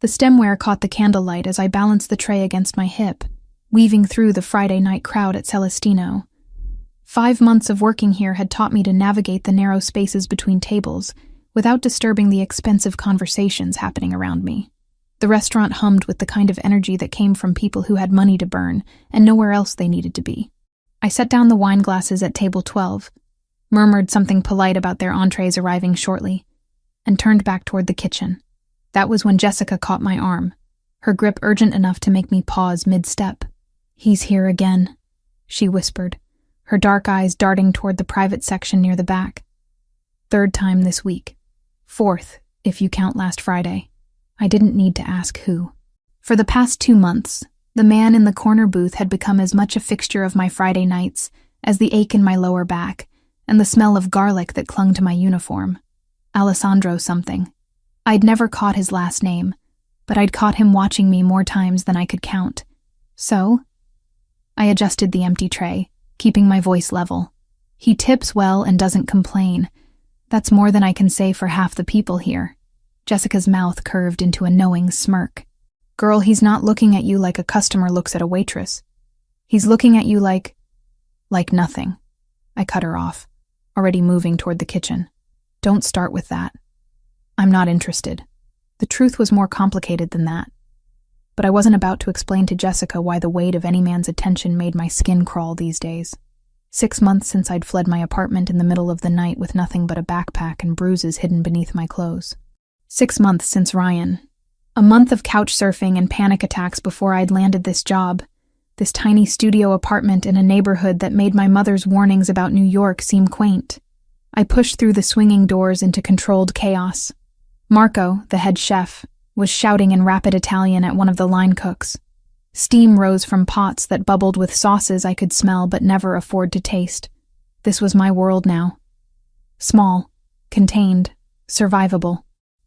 The stemware caught the candlelight as I balanced the tray against my hip, weaving through the Friday night crowd at Celestino. 5 months of working here had taught me to navigate the narrow spaces between tables without disturbing the expensive conversations happening around me. The restaurant hummed with the kind of energy that came from people who had money to burn and nowhere else they needed to be. I set down the wine glasses at table 12, murmured something polite about their entrees arriving shortly, and turned back toward the kitchen. That was when Jessica caught my arm, her grip urgent enough to make me pause mid-step. "He's here again," she whispered, her dark eyes darting toward the private section near the back. "Third time this week. Fourth, if you count last Friday." I didn't need to ask who. For the past 2 months, the man in the corner booth had become as much a fixture of my Friday nights as the ache in my lower back and the smell of garlic that clung to my uniform. Alessandro something. I'd never caught his last name, but I'd caught him watching me more times than I could count. So, I adjusted the empty tray, keeping my voice level. "He tips well and doesn't complain. That's more than I can say for half the people here." Jessica's mouth curved into a knowing smirk. "Girl, he's not looking at you like a customer looks at a waitress. He's looking at you like nothing." I cut her off, already moving toward the kitchen. "Don't start with that. I'm not interested." The truth was more complicated than that. But I wasn't about to explain to Jessica why the weight of any man's attention made my skin crawl these days. 6 months since I'd fled my apartment in the middle of the night with nothing but a backpack and bruises hidden beneath my clothes. 6 months since Ryan. A month of couch surfing and panic attacks before I'd landed this job, this tiny studio apartment in a neighborhood that made my mother's warnings about New York seem quaint. I pushed through the swinging doors into controlled chaos. Marco, the head chef, was shouting in rapid Italian at one of the line cooks. Steam rose from pots that bubbled with sauces I could smell but never afford to taste. This was my world now. Small, contained, survivable.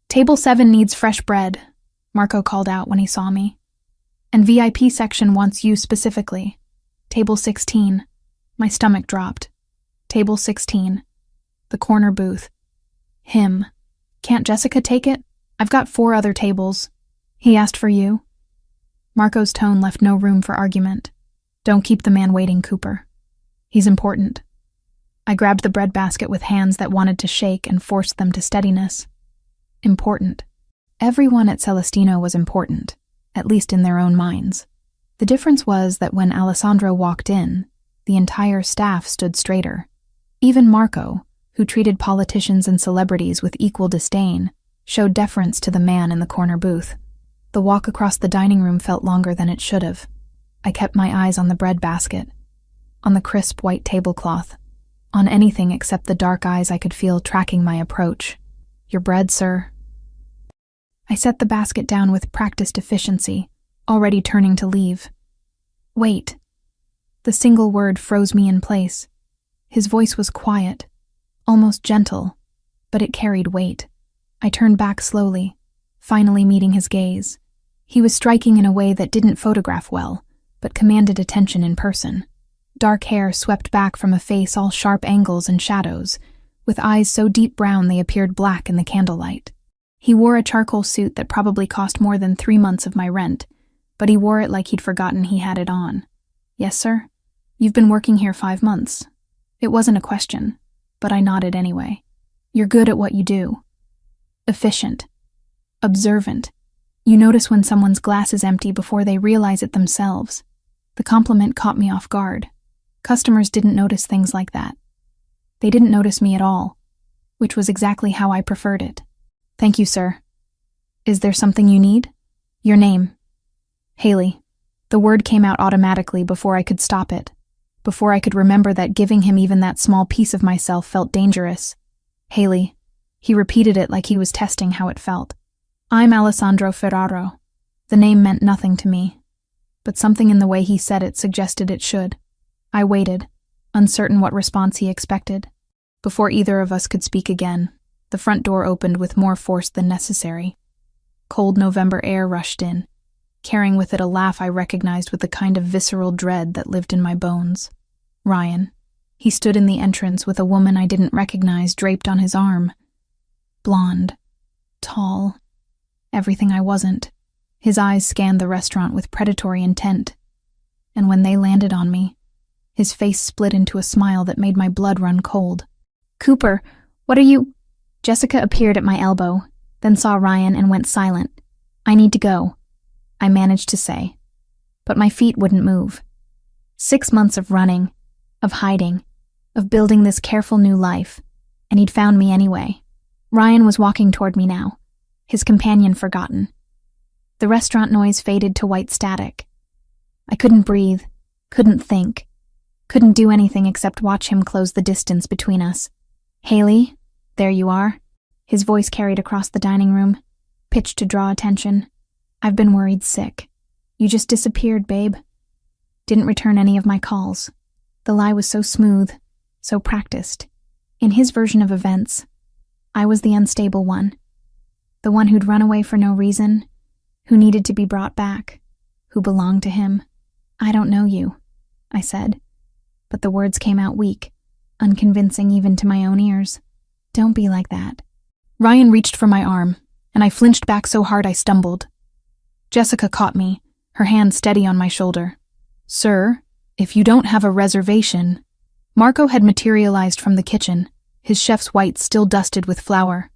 "Table 7 needs fresh bread," Marco called out when he saw me. "And VIP section wants you specifically. Table 16. My stomach dropped. Table 16. The corner booth. Him. "Can't Jessica take it? I've got 4 other tables." "He asked for you." Marco's tone left no room for argument. "Don't keep the man waiting, Cooper. He's important." I grabbed the bread basket with hands that wanted to shake and forced them to steadiness. Important. Everyone at Celestino was important, at least in their own minds. The difference was that when Alessandro walked in, the entire staff stood straighter. Even Marco, who treated politicians and celebrities with equal disdain, showed deference to the man in the corner booth. The walk across the dining room felt longer than it should have. I kept my eyes on the bread basket, on the crisp white tablecloth, on anything except the dark eyes I could feel tracking my approach. "Your bread, sir." I set the basket down with practiced efficiency, already turning to leave. "Wait." The single word froze me in place. His voice was quiet, almost gentle, but it carried weight. I turned back slowly, finally meeting his gaze. He was striking in a way that didn't photograph well, but commanded attention in person. Dark hair swept back from a face all sharp angles and shadows, with eyes so deep brown they appeared black in the candlelight. He wore a charcoal suit that probably cost more than 3 months of my rent, but he wore it like he'd forgotten he had it on. "Yes, sir? You've been working here 5 months." It wasn't a question, but I nodded anyway. "You're good at what you do. Efficient. Observant. You notice when someone's glass is empty before they realize it themselves." The compliment caught me off guard. Customers didn't notice things like that. They didn't notice me at all, which was exactly how I preferred it. "Thank you, sir. Is there something you need?" "Your name." "Haley." The word came out automatically before I could stop it, before I could remember that giving him even that small piece of myself felt dangerous. "Haley." He repeated it like he was testing how it felt. "I'm Alessandro Ferraro." The name meant nothing to me, but something in the way he said it suggested it should. I waited, uncertain what response he expected. Before either of us could speak again, the front door opened with more force than necessary. Cold November air rushed in, carrying with it a laugh I recognized with the kind of visceral dread that lived in my bones. Ryan. He stood in the entrance with a woman I didn't recognize draped on his arm. Blonde. Tall. Everything I wasn't. His eyes scanned the restaurant with predatory intent, and when they landed on me, his face split into a smile that made my blood run cold. "Cooper, what are you—" Jessica appeared at my elbow, then saw Ryan and went silent. "I need to go," I managed to say, but my feet wouldn't move. 6 months of running, of hiding, of building this careful new life, and he'd found me anyway. Ryan was walking toward me now, his companion forgotten. The restaurant noise faded to white static. I couldn't breathe, couldn't think, couldn't do anything except watch him close the distance between us. "Haley, there you are." His voice carried across the dining room, pitched to draw attention. "I've been worried sick. You just disappeared, babe." Didn't return any of my calls. The lie was so smooth, so practiced. In his version of events, I was the unstable one. The one who'd run away for no reason, who needed to be brought back, who belonged to him. "I don't know you," I said, but the words came out weak, unconvincing even to my own ears. "Don't be like that." Ryan reached for my arm, and I flinched back so hard I stumbled. Jessica caught me, her hand steady on my shoulder. "Sir, if you don't have a reservation—" Marco had materialized from the kitchen, his chef's whites still dusted with flour.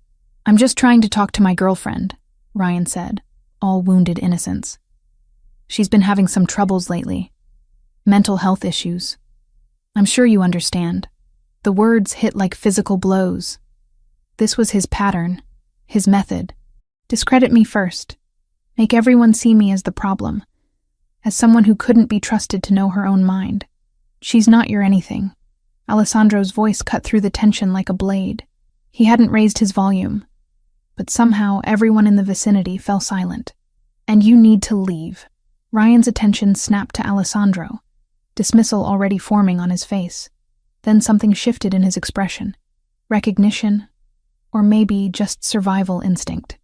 "I'm just trying to talk to my girlfriend," Ryan said, all wounded innocence. "She's been having some troubles lately. Mental health issues. I'm sure you understand." The words hit like physical blows. This was his pattern, his method. Discredit me first. Make everyone see me as the problem, as someone who couldn't be trusted to know her own mind. "She's not your anything." Alessandro's voice cut through the tension like a blade. He hadn't raised his volume, but somehow everyone in the vicinity fell silent. "And you need to leave." Ryan's attention snapped to Alessandro, dismissal already forming on his face. Then something shifted in his expression. Recognition, or maybe just survival instinct.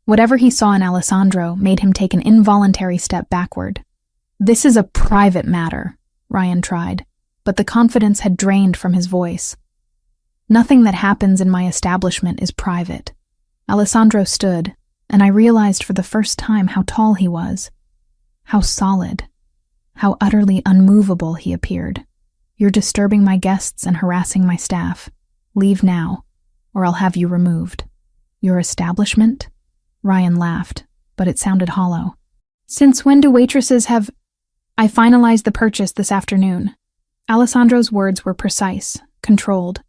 Whatever he saw in Alessandro made him take an involuntary step backward. "This is a private matter," Ryan tried, but the confidence had drained from his voice. "Nothing that happens in my establishment is private." Alessandro stood, and I realized for the first time how tall he was, how solid, how utterly unmovable he appeared. "You're disturbing my guests and harassing my staff. Leave now, or I'll have you removed." "Your establishment?" Ryan laughed, but it sounded hollow. "Since when do waitresses have—" "I finalized the purchase this afternoon." Alessandro's words were precise, controlled.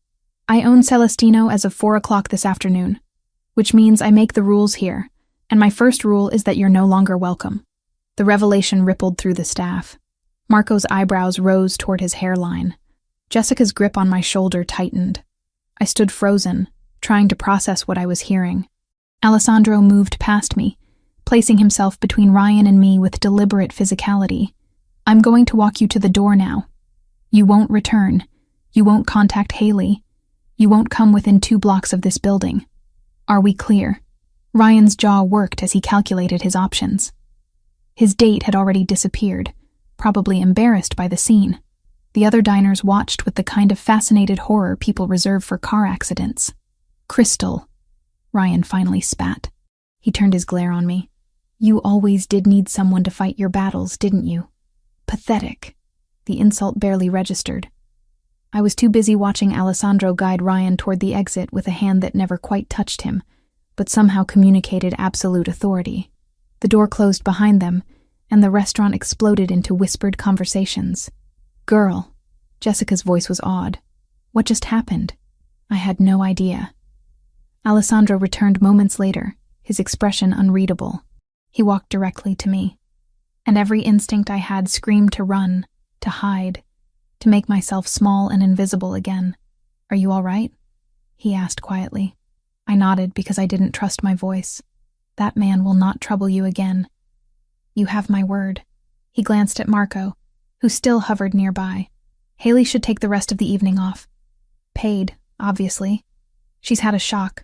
"I own Celestino as of 4 o'clock this afternoon, which means I make the rules here, and my first rule is that you're no longer welcome." The revelation rippled through the staff. Marco's eyebrows rose toward his hairline. Jessica's grip on my shoulder tightened. I stood frozen, trying to process what I was hearing. Alessandro moved past me, placing himself between Ryan and me with deliberate physicality. "I'm going to walk you to the door now. You won't return. You won't contact Haley. You won't come within 2 blocks of this building. Are we clear?" Ryan's jaw worked as he calculated his options. His date had already disappeared, probably embarrassed by the scene. The other diners watched with the kind of fascinated horror people reserve for car accidents. "Crystal," Ryan finally spat. He turned his glare on me. "You always did need someone to fight your battles, didn't you?" Pathetic. The insult barely registered. I was too busy watching Alessandro guide Ryan toward the exit with a hand that never quite touched him, but somehow communicated absolute authority. The door closed behind them, and the restaurant exploded into whispered conversations. "Girl," Jessica's voice was awed. "What just happened?" I had no idea. Alessandro returned moments later, his expression unreadable. He walked directly to me, and every instinct I had screamed to run, to hide, to make myself small and invisible again. "Are you all right?" he asked quietly. I nodded because I didn't trust my voice. "That man will not trouble you again. You have my word." He glanced at Marco, who still hovered nearby. "Haley should take the rest of the evening off. Paid, obviously. She's had a shock."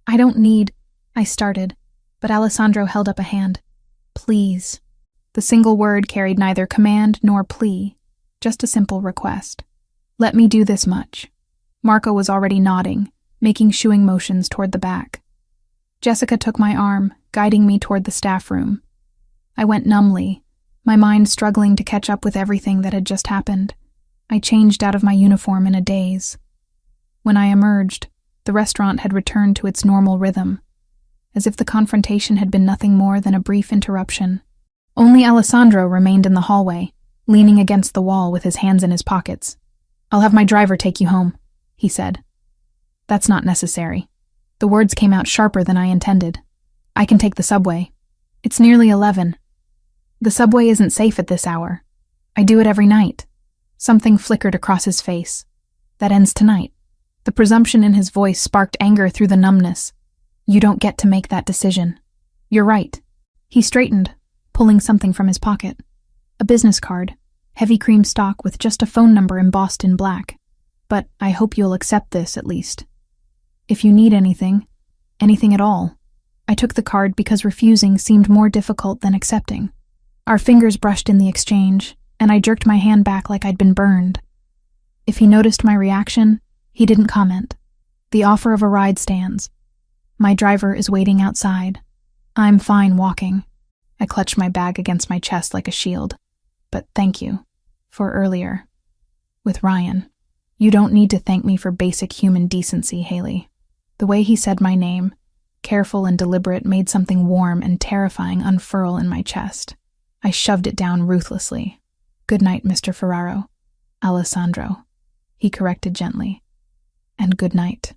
"I don't need—" I started, but Alessandro held up a hand. "Please." The single word carried neither command nor plea, just a simple request. "Let me do this much." Marco was already nodding, making shooing motions toward the back. Jessica took my arm, guiding me toward the staff room. I went numbly, my mind struggling to catch up with everything that had just happened. I changed out of my uniform in a daze. When I emerged, the restaurant had returned to its normal rhythm, as if the confrontation had been nothing more than a brief interruption. Only Alessandro remained in the hallway, leaning against the wall with his hands in his pockets. "I'll have my driver take you home," he said. "That's not necessary." The words came out sharper than I intended. "I can take the subway. It's nearly 11. The subway isn't safe at this hour. I do it every night." Something flickered across his face. "That ends tonight." The presumption in his voice sparked anger through the numbness. "You don't get to make that decision." "You're right." He straightened, pulling something from his pocket. A business card, heavy cream stock with just a phone number embossed in black. "But I hope you'll accept this, at least. If you need anything at all." I took the card because refusing seemed more difficult than accepting. Our fingers brushed in the exchange, and I jerked my hand back like I'd been burned. If he noticed my reaction, he didn't comment. "The offer of a ride stands. My driver is waiting outside. I'm fine walking." I clutched my bag against my chest like a shield. "But thank you for earlier with Ryan. You don't need to thank me for basic human decency, Haley." The way he said my name, careful and deliberate, made something warm and terrifying unfurl in my chest. I shoved it down ruthlessly. "Good night, Mr. Ferraro." "Alessandro," he corrected gently. "And good night."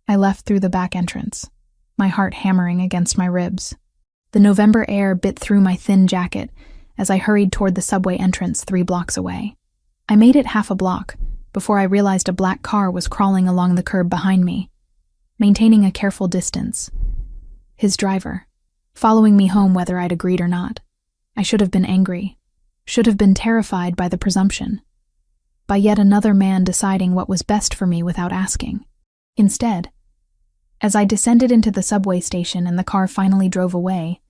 I left through the back entrance, my heart hammering against my ribs. The November air bit through my thin jacket as I hurried toward the subway entrance 3 blocks away. I made it half a block before I realized a black car was crawling along the curb behind me, maintaining a careful distance. His driver, following me home whether I'd agreed or not. I should have been angry, should have been terrified by the presumption, by yet another man deciding what was best for me without asking. Instead, as I descended into the subway station and the car finally drove away,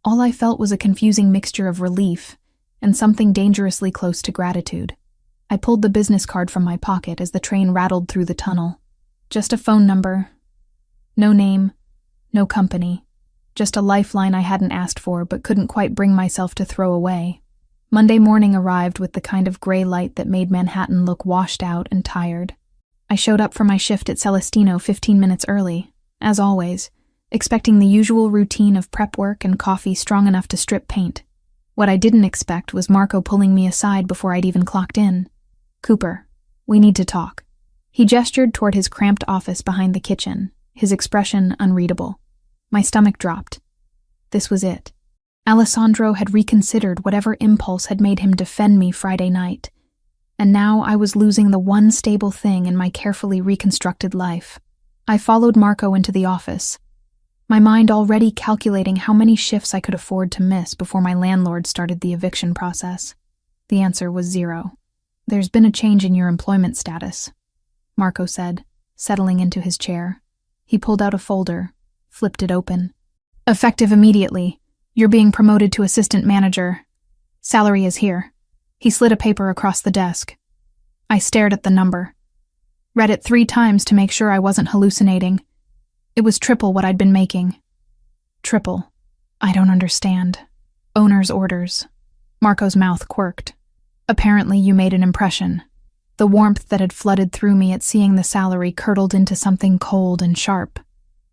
all I felt was a confusing mixture of relief and something dangerously close to gratitude. I pulled the business card from my pocket as the train rattled through the tunnel. Just a phone number. No name, no company. Just a lifeline I hadn't asked for but couldn't quite bring myself to throw away. Monday morning arrived with the kind of gray light that made Manhattan look washed out and tired. I showed up for my shift at Celestino 15 minutes early, as always, expecting the usual routine of prep work and coffee strong enough to strip paint. What I didn't expect was Marco pulling me aside before I'd even clocked in. "Cooper, we need to talk." He gestured toward his cramped office behind the kitchen, his expression unreadable. My stomach dropped. This was it. Alessandro had reconsidered whatever impulse had made him defend me Friday night, and now I was losing the one stable thing in my carefully reconstructed life. I followed Marco into the office, my mind already calculating how many shifts I could afford to miss before my landlord started the eviction process. The answer was 0. "There's been a change in your employment status," Marco said, settling into his chair. He pulled out a folder, flipped it open. "Effective immediately. You're being promoted to assistant manager. Salary is here." He slid a paper across the desk. I stared at the number. Read it 3 times to make sure I wasn't hallucinating. It was triple what I'd been making. Triple. I don't understand. Owner's orders. Marco's mouth quirked. "Apparently you made an impression." The warmth that had flooded through me at seeing the salary curdled into something cold and sharp.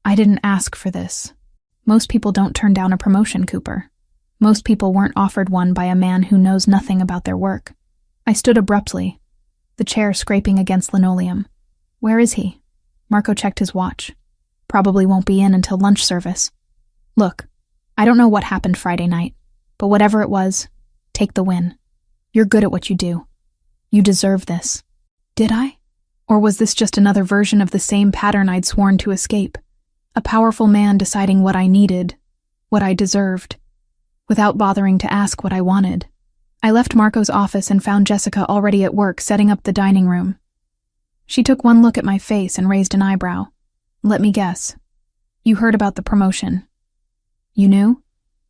"I didn't ask for this. Most people don't turn down a promotion, Cooper. Most people weren't offered one by a man who knows nothing about their work." I stood abruptly, the chair scraping against linoleum. "Where is he?" Marco checked his watch. "Probably won't be in until lunch service." "Look, I don't know what happened Friday night, but whatever it was, take the win. You're good at what you do. You deserve this." Did I? Or was this just another version of the same pattern I'd sworn to escape? A powerful man deciding what I needed, what I deserved, without bothering to ask what I wanted. I left Marco's office and found Jessica already at work setting up the dining room. She took one look at my face and raised an eyebrow. "Let me guess. You heard about the promotion." "You knew?"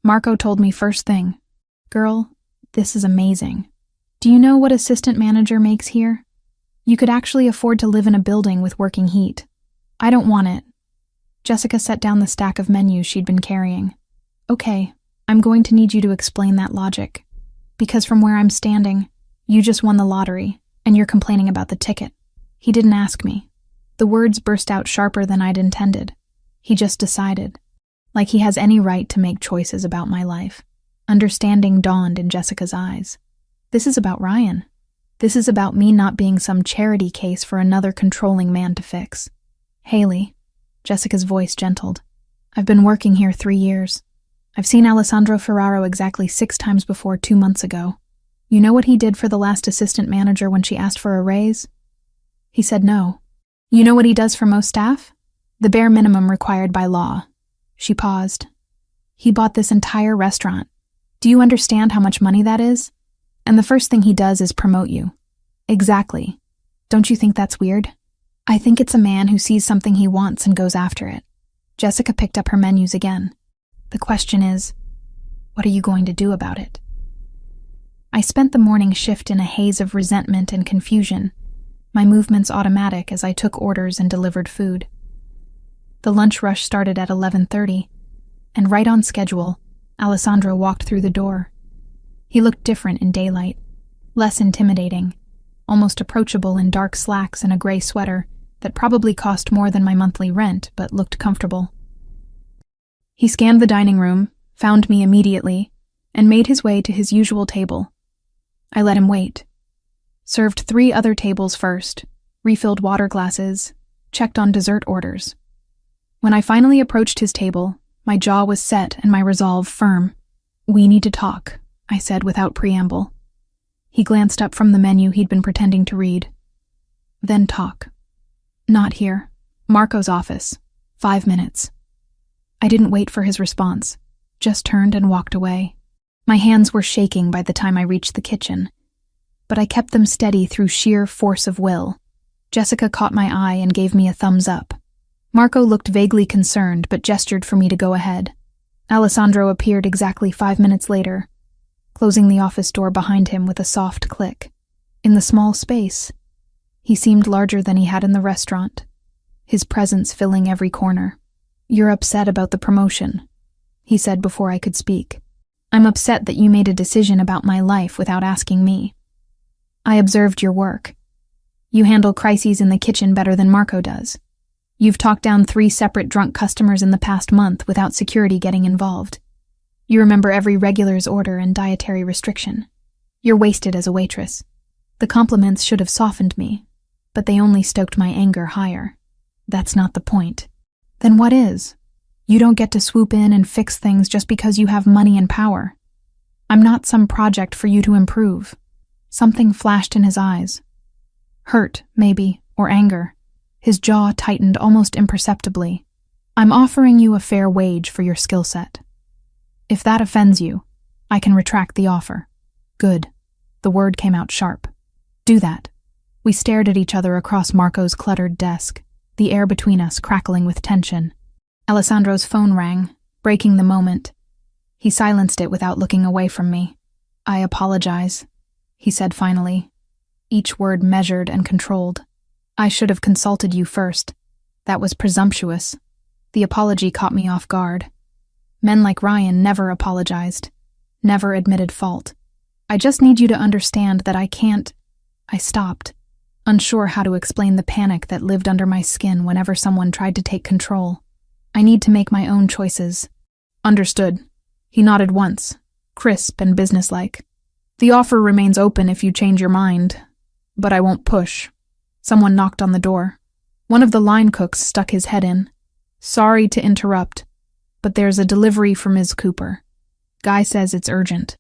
Marco told me first thing. "Girl, this is amazing. Do you know what assistant manager makes here? You could actually afford to live in a building with working heat. I don't want it." Jessica set down the stack of menus she'd been carrying. "Okay, I'm going to need you to explain that logic. Because from where I'm standing, you just won the lottery, and you're complaining about the ticket. He didn't ask me. The words burst out sharper than I'd intended. He just decided. Like he has any right to make choices about my life. Understanding dawned in Jessica's eyes. This is about Ryan. This is about me not being some charity case for another controlling man to fix. Haley, Jessica's voice gentled. I've been working here 3 years. I've seen Alessandro Ferraro exactly 6 times before 2 months ago. You know what he did for the last assistant manager when she asked for a raise? He said no. You know what he does for most staff? The bare minimum required by law. She paused. He bought this entire restaurant. Do you understand how much money that is? And the first thing he does is promote you. Exactly. Don't you think that's weird? I think it's a man who sees something he wants and goes after it. Jessica picked up her menus again. The question is, what are you going to do about it? I spent the morning shift in a haze of resentment and confusion, my movements automatic as I took orders and delivered food. The lunch rush started at 11:30, and right on schedule, Alessandro walked through the door. He looked different in daylight, less intimidating, almost approachable in dark slacks and a gray sweater that probably cost more than my monthly rent but looked comfortable. He scanned the dining room, found me immediately, and made his way to his usual table. I let him wait. Served 3 other tables first, refilled water glasses, checked on dessert orders. When I finally approached his table, my jaw was set and my resolve firm. We need to talk, I said without preamble. He glanced up from the menu he'd been pretending to read. Then talk. Not here. Marco's office. 5 minutes. I didn't wait for his response, just turned and walked away. My hands were shaking by the time I reached the kitchen, but I kept them steady through sheer force of will. Jessica caught my eye and gave me a thumbs up. Marco looked vaguely concerned but gestured for me to go ahead. Alessandro appeared exactly 5 minutes later, closing the office door behind him with a soft click. In the small space, he seemed larger than he had in the restaurant, his presence filling every corner. You're upset about the promotion, he said before I could speak. I'm upset that you made a decision about my life without asking me. I observed your work. You handle crises in the kitchen better than Marco does. You've talked down 3 separate drunk customers in the past month without security getting involved. You remember every regular's order and dietary restriction. You're wasted as a waitress. The compliments should have softened me, but they only stoked my anger higher. That's not the point. Then what is? You don't get to swoop in and fix things just because you have money and power. I'm not some project for you to improve. Something flashed in his eyes. Hurt, maybe, or anger. His jaw tightened almost imperceptibly. I'm offering you a fair wage for your skill set. If that offends you, I can retract the offer. Good. The word came out sharp. Do that. We stared at each other across Marco's cluttered desk, the air between us crackling with tension. Alessandro's phone rang, breaking the moment. He silenced it without looking away from me. I apologize, he said finally, each word measured and controlled. I should have consulted you first. That was presumptuous. The apology caught me off guard. Men like Ryan never apologized, never admitted fault. I just need you to understand that I can't. I stopped, unsure how to explain the panic that lived under my skin whenever someone tried to take control. I need to make my own choices. Understood. He nodded once, crisp and businesslike. The offer remains open if you change your mind, but I won't push. Someone knocked on the door. One of the line cooks stuck his head in. Sorry to interrupt, but there's a delivery for Ms. Cooper. Guy says it's urgent.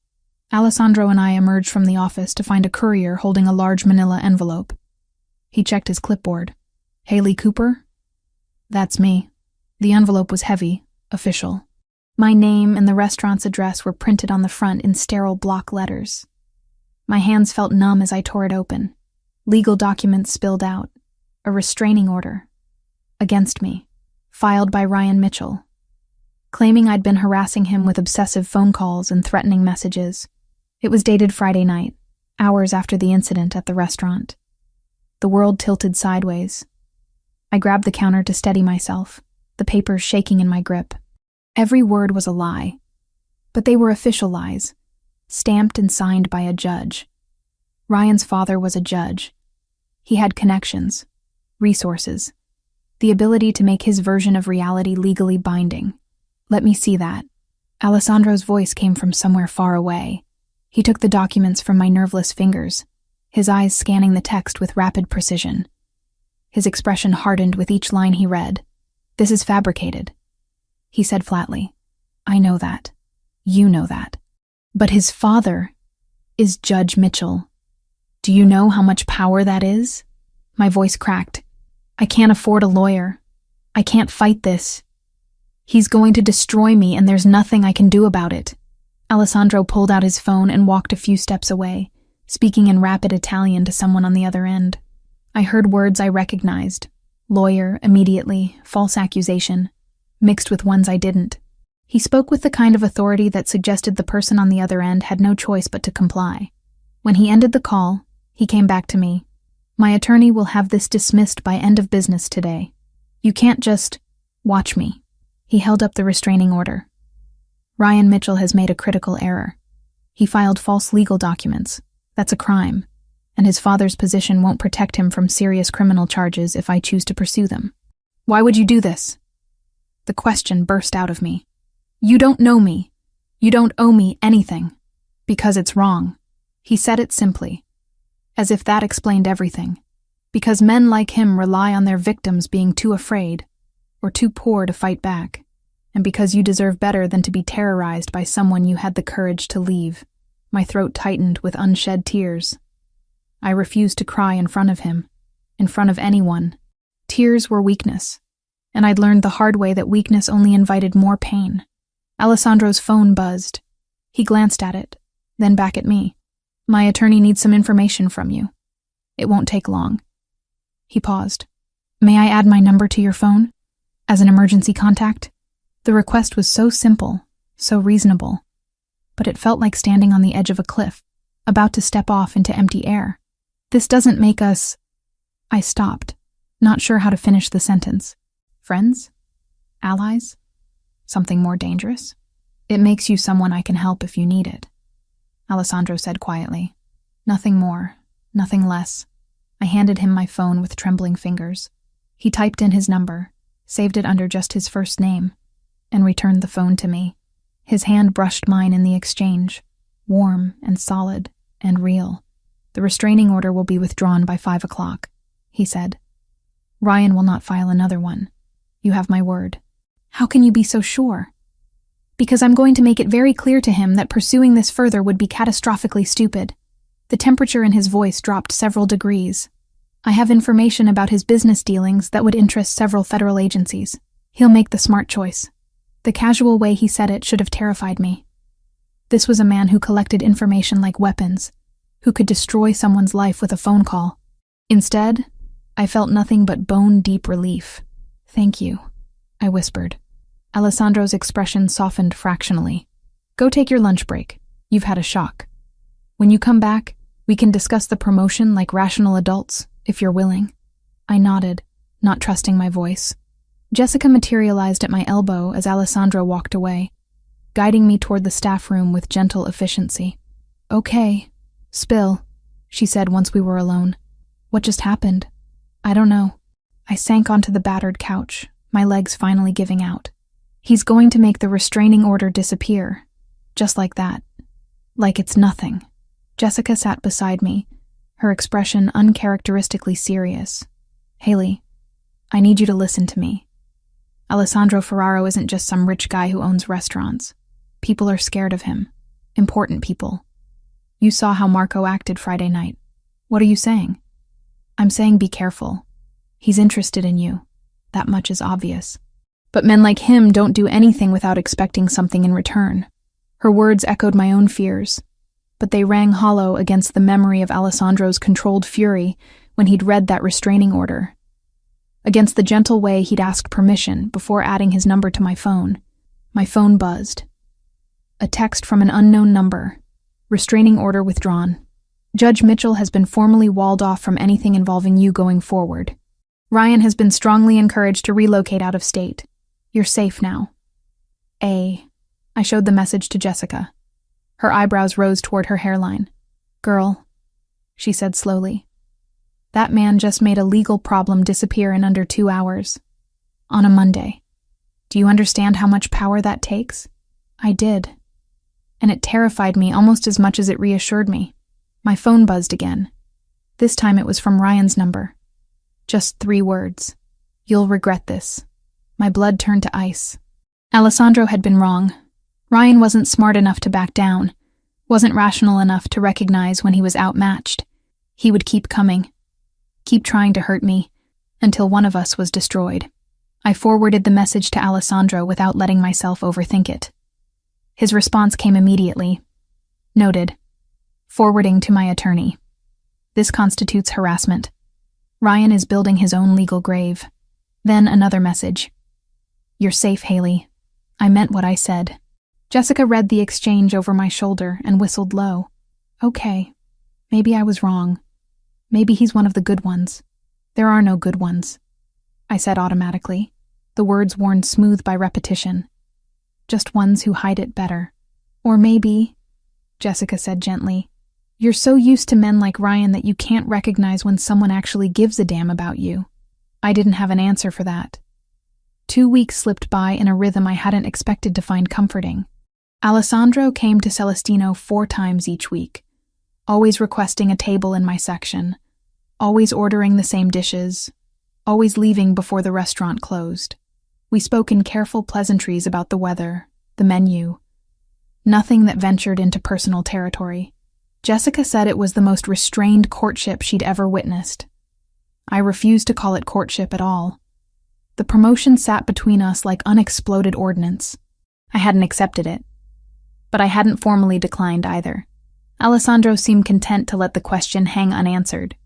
Alessandro and I emerged from the office to find a courier holding a large manila envelope. He checked his clipboard. Haley Cooper? That's me. The envelope was heavy, official. My name and the restaurant's address were printed on the front in sterile block letters. My hands felt numb as I tore it open. Legal documents spilled out. A restraining order. Against me. Filed by Ryan Mitchell. Claiming I'd been harassing him with obsessive phone calls and threatening messages. It was dated Friday night, hours after the incident at the restaurant. The world tilted sideways. I grabbed the counter to steady myself, the papers shaking in my grip. Every word was a lie. But they were official lies, stamped and signed by a judge. Ryan's father was a judge. He had connections, resources, the ability to make his version of reality legally binding. Let me see that. Alessandro's voice came from somewhere far away. He took the documents from my nerveless fingers, his eyes scanning the text with rapid precision. His expression hardened with each line he read. "This is fabricated," he said flatly. "I know that. You know that. But his father is Judge Mitchell. Do you know how much power that is?" My voice cracked. "I can't afford a lawyer. I can't fight this. He's going to destroy me, and there's nothing I can do about it." Alessandro pulled out his phone and walked a few steps away, speaking in rapid Italian to someone on the other end. I heard words I recognized. Lawyer, immediately, false accusation, mixed with ones I didn't. He spoke with the kind of authority that suggested the person on the other end had no choice but to comply. When he ended the call, he came back to me. "My attorney will have this dismissed by end of business today. You can't just watch me." He held up the restraining order. "Ryan Mitchell has made a critical error. He filed false legal documents. That's a crime, and his father's position won't protect him from serious criminal charges if I choose to pursue them." "Why would you do this?" The question burst out of me. "You don't know me. You don't owe me anything. Because it's wrong." He said it simply, as if that explained everything. Because men like him rely on their victims being too afraid or too poor to fight back, and because you deserve better than to be terrorized by someone you had the courage to leave. My throat tightened with unshed tears. I refused to cry in front of him, in front of anyone. Tears were weakness, and I'd learned the hard way that weakness only invited more pain. Alessandro's phone buzzed. He glanced at it, then back at me. "My attorney needs some information from you. It won't take long." He paused. "May I add my number to your phone? As an emergency contact?" The request was so simple, so reasonable, but it felt like standing on the edge of a cliff, about to step off into empty air. "This doesn't make us—" I stopped, not sure how to finish the sentence. "Friends? Allies? Something more dangerous?" "It makes you someone I can help if you need it," Alessandro said quietly. "Nothing more, nothing less." I handed him my phone with trembling fingers. He typed in his number, saved it under just his first name, and returned the phone to me. His hand brushed mine in the exchange, warm and solid and real. "The restraining order will be withdrawn by 5 o'clock, he said. "Ryan will not file another one. You have my word." "How can you be so sure?" "Because I'm going to make it very clear to him that pursuing this further would be catastrophically stupid." The temperature in his voice dropped several degrees. "I have information about his business dealings that would interest several federal agencies. He'll make the smart choice." The casual way he said it should have terrified me. This was a man who collected information like weapons, who could destroy someone's life with a phone call. Instead, I felt nothing but bone-deep relief. "Thank you," I whispered. Alessandro's expression softened fractionally. "Go take your lunch break. You've had a shock. When you come back, we can discuss the promotion like rational adults, if you're willing." I nodded, not trusting my voice. Jessica materialized at my elbow as Alessandro walked away, guiding me toward the staff room with gentle efficiency. "Okay, spill," she said once we were alone. "What just happened?" "I don't know." I sank onto the battered couch, my legs finally giving out. "He's going to make the restraining order disappear. Just like that. Like it's nothing." Jessica sat beside me, her expression uncharacteristically serious. "Haley, I need you to listen to me. Alessandro Ferraro isn't just some rich guy who owns restaurants. People are scared of him. Important people. You saw how Marco acted Friday night. What are you saying?" "I'm saying be careful. He's interested in you. That much is obvious. But men like him don't do anything without expecting something in return." Her words echoed my own fears, but they rang hollow against the memory of Alessandro's controlled fury when he'd read that restraining order, against the gentle way he'd asked permission before adding his number to my phone. My phone buzzed. A text from an unknown number. "Restraining order withdrawn. Judge Mitchell has been formally walled off from anything involving you going forward. Ryan has been strongly encouraged to relocate out of state. You're safe now. I I showed the message to Jessica. Her eyebrows rose toward her hairline. "Girl," she said slowly, "that man just made a legal problem disappear in under 2 hours. On a Monday. Do you understand how much power that takes?" I did. And it terrified me almost as much as it reassured me. My phone buzzed again. This time it was from Ryan's number. Just 3 words. "You'll regret this." My blood turned to ice. Alessandro had been wrong. Ryan wasn't smart enough to back down, wasn't rational enough to recognize when he was outmatched. He would keep coming, keep trying to hurt me, until one of us was destroyed. I forwarded the message to Alessandro without letting myself overthink it. His response came immediately. Noted. Forwarding to my attorney. This constitutes harassment. Ryan is building his own legal grave. Then another message. "You're safe, Haley. I meant what I said." Jessica read the exchange over my shoulder and whistled low. Okay. Maybe I was wrong. Maybe he's one of the good ones. There are no good ones, I said automatically, the words worn smooth by repetition. Just ones who hide it better. Or maybe, Jessica said gently, you're so used to men like Ryan that you can't recognize when someone actually gives a damn about you. I didn't have an answer for that. 2 weeks slipped by in a rhythm I hadn't expected to find comforting. Alessandro came to Celestino 4 times each week, always requesting a table in my section, always ordering the same dishes, always leaving before the restaurant closed. We spoke in careful pleasantries about the weather, the menu, nothing that ventured into personal territory. Jessica said it was the most restrained courtship she'd ever witnessed. I refused to call it courtship at all. The promotion sat between us like unexploded ordnance. I hadn't accepted it. But I hadn't formally declined either. Alessandro seemed content to let the question hang unanswered,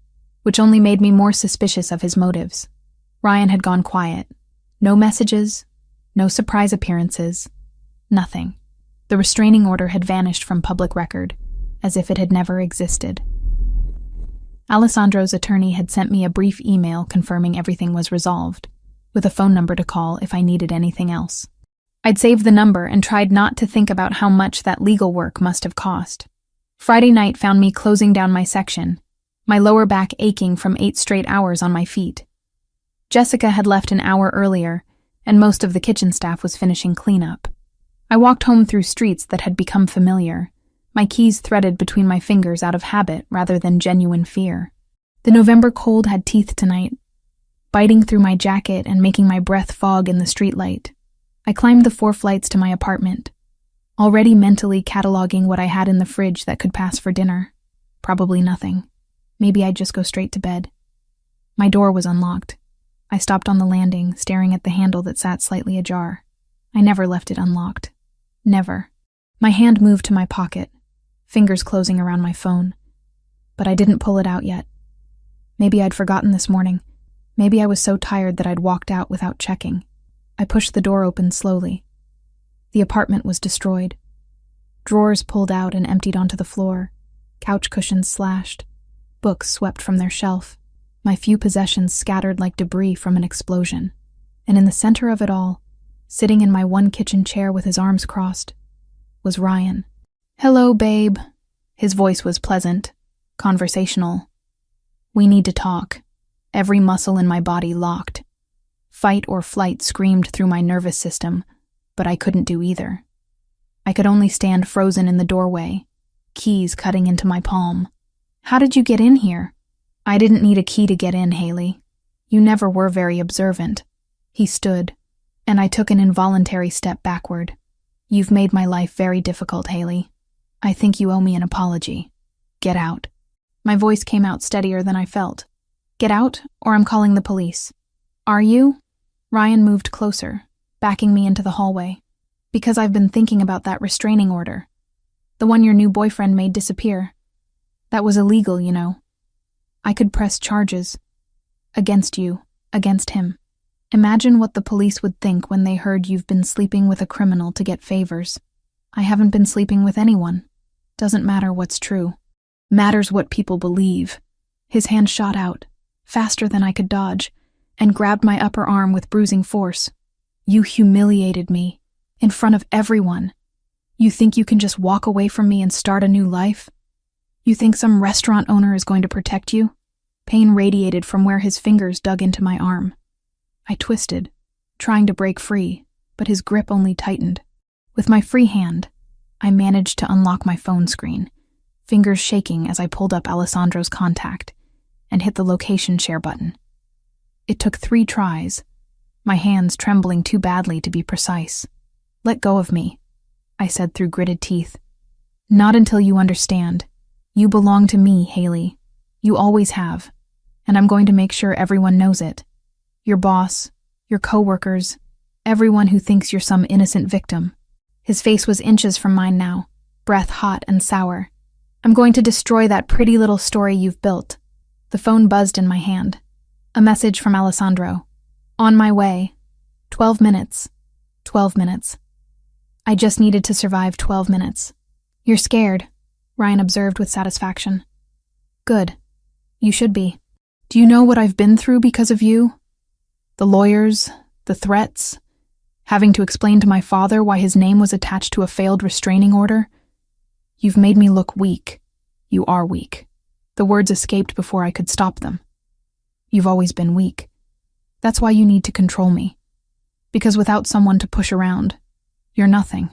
which only made me more suspicious of his motives. Ryan had gone quiet. No messages, no surprise appearances, nothing. The restraining order had vanished from public record, as if it had never existed. Alessandro's attorney had sent me a brief email confirming everything was resolved, with a phone number to call if I needed anything else. I'd saved the number and tried not to think about how much that legal work must have cost. Friday night found me closing down my section, my lower back aching from 8 straight hours on my feet. Jessica had left an hour earlier, and most of the kitchen staff was finishing cleanup. I walked home through streets that had become familiar, my keys threaded between my fingers out of habit rather than genuine fear. The November cold had teeth tonight, biting through my jacket and making my breath fog in the streetlight. I climbed the 4 flights to my apartment, already mentally cataloging what I had in the fridge that could pass for dinner. Probably nothing. Maybe I'd just go straight to bed. My door was unlocked. I stopped on the landing, staring at the handle that sat slightly ajar. I never left it unlocked. Never. My hand moved to my pocket, fingers closing around my phone. But I didn't pull it out yet. Maybe I'd forgotten this morning. Maybe I was so tired that I'd walked out without checking. I pushed the door open slowly. The apartment was destroyed. Drawers pulled out and emptied onto the floor, couch cushions slashed, books swept from their shelf, my few possessions scattered like debris from an explosion. And in the center of it all, sitting in my one kitchen chair with his arms crossed, was Ryan. "Hello, babe." His voice was pleasant, conversational. "We need to talk." Every muscle in my body locked. Fight or flight screamed through my nervous system, but I couldn't do either. I could only stand frozen in the doorway, keys cutting into my palm. "How did you get in here?" "I didn't need a key to get in, Haley. You never were very observant." He stood, and I took an involuntary step backward. "You've made my life very difficult, Haley. I think you owe me an apology. Get out." My voice came out steadier than I felt. "Get out, or I'm calling the police." "Are you?" Ryan moved closer, backing me into the hallway. "Because I've been thinking about that restraining order. The one your new boyfriend made disappear. That was illegal, you know. I could press charges. Against you, against him. Imagine what the police would think when they heard you've been sleeping with a criminal to get favors. I haven't been sleeping with anyone. Doesn't matter what's true. Matters what people believe." His hand shot out, faster than I could dodge, and grabbed my upper arm with bruising force. "You humiliated me, in front of everyone. You think you can just walk away from me and start a new life? You think some restaurant owner is going to protect you? Pain radiated from where his fingers dug into my arm. I twisted, trying to break free, but his grip only tightened. With my free hand, I managed to unlock my phone screen, fingers shaking as I pulled up Alessandro's contact and hit the location share button. It took 3 tries, my hands trembling too badly to be precise. "Let go of me," I said through gritted teeth. "Not until you understand. You belong to me, Haley. You always have, and I'm going to make sure everyone knows it. Your boss, your coworkers, everyone who thinks you're some innocent victim." His face was inches from mine now, breath hot and sour. "I'm going to destroy that pretty little story you've built." The phone buzzed in my hand. A message from Alessandro. "On my way. 12 minutes. 12 minutes. I just needed to survive 12 minutes. "You're scared," Ryan observed with satisfaction. "Good. You should be. Do you know what I've been through because of you? The lawyers, the threats, having to explain to my father why his name was attached to a failed restraining order. You've made me look weak. You are weak." The words escaped before I could stop them. "You've always been weak. That's why you need to control me. Because without someone to push around, you're nothing."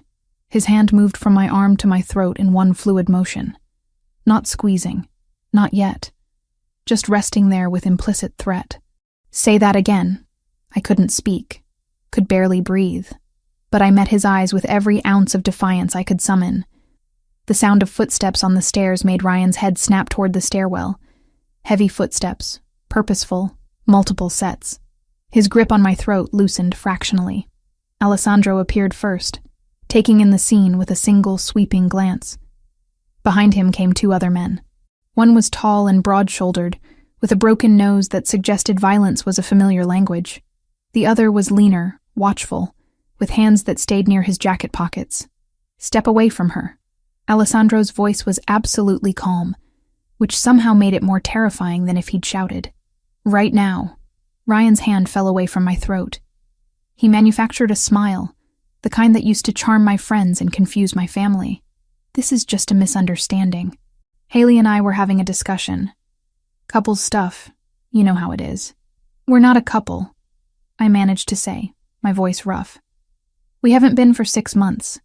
His hand moved from my arm to my throat in one fluid motion. Not squeezing. Not yet. Just resting there with implicit threat. "Say that again." I couldn't speak. Could barely breathe. But I met his eyes with every ounce of defiance I could summon. The sound of footsteps on the stairs made Ryan's head snap toward the stairwell. Heavy footsteps, purposeful, multiple sets. His grip on my throat loosened fractionally. Alessandro appeared first, taking in the scene with a single sweeping glance. Behind him came 2 other men. One was tall and broad-shouldered, with a broken nose that suggested violence was a familiar language. The other was leaner, watchful, with hands that stayed near his jacket pockets. "Step away from her." Alessandro's voice was absolutely calm, which somehow made it more terrifying than if he'd shouted. "Right now." Ryan's hand fell away from my throat. He manufactured a smile, the kind that used to charm my friends and confuse my family. "This is just a misunderstanding. Haley and I were having a discussion. Couples stuff, you know how it is. We're not a couple," I managed to say, my voice rough. "We haven't been for 6 months."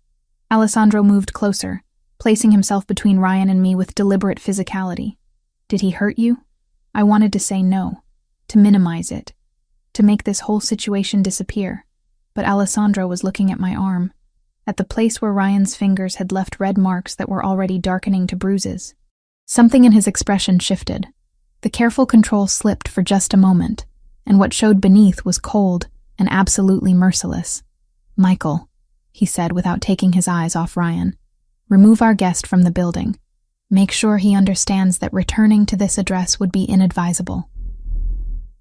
Alessandro moved closer, placing himself between Ryan and me with deliberate physicality. "Did he hurt you?" I wanted to say no, to minimize it, to make this whole situation disappear, but Alessandro was looking at my arm, at the place where Ryan's fingers had left red marks that were already darkening to bruises. Something in his expression shifted. The careful control slipped for just a moment, and what showed beneath was cold and absolutely merciless. "Michael," he said without taking his eyes off Ryan, "remove our guest from the building. Make sure he understands that returning to this address would be inadvisable."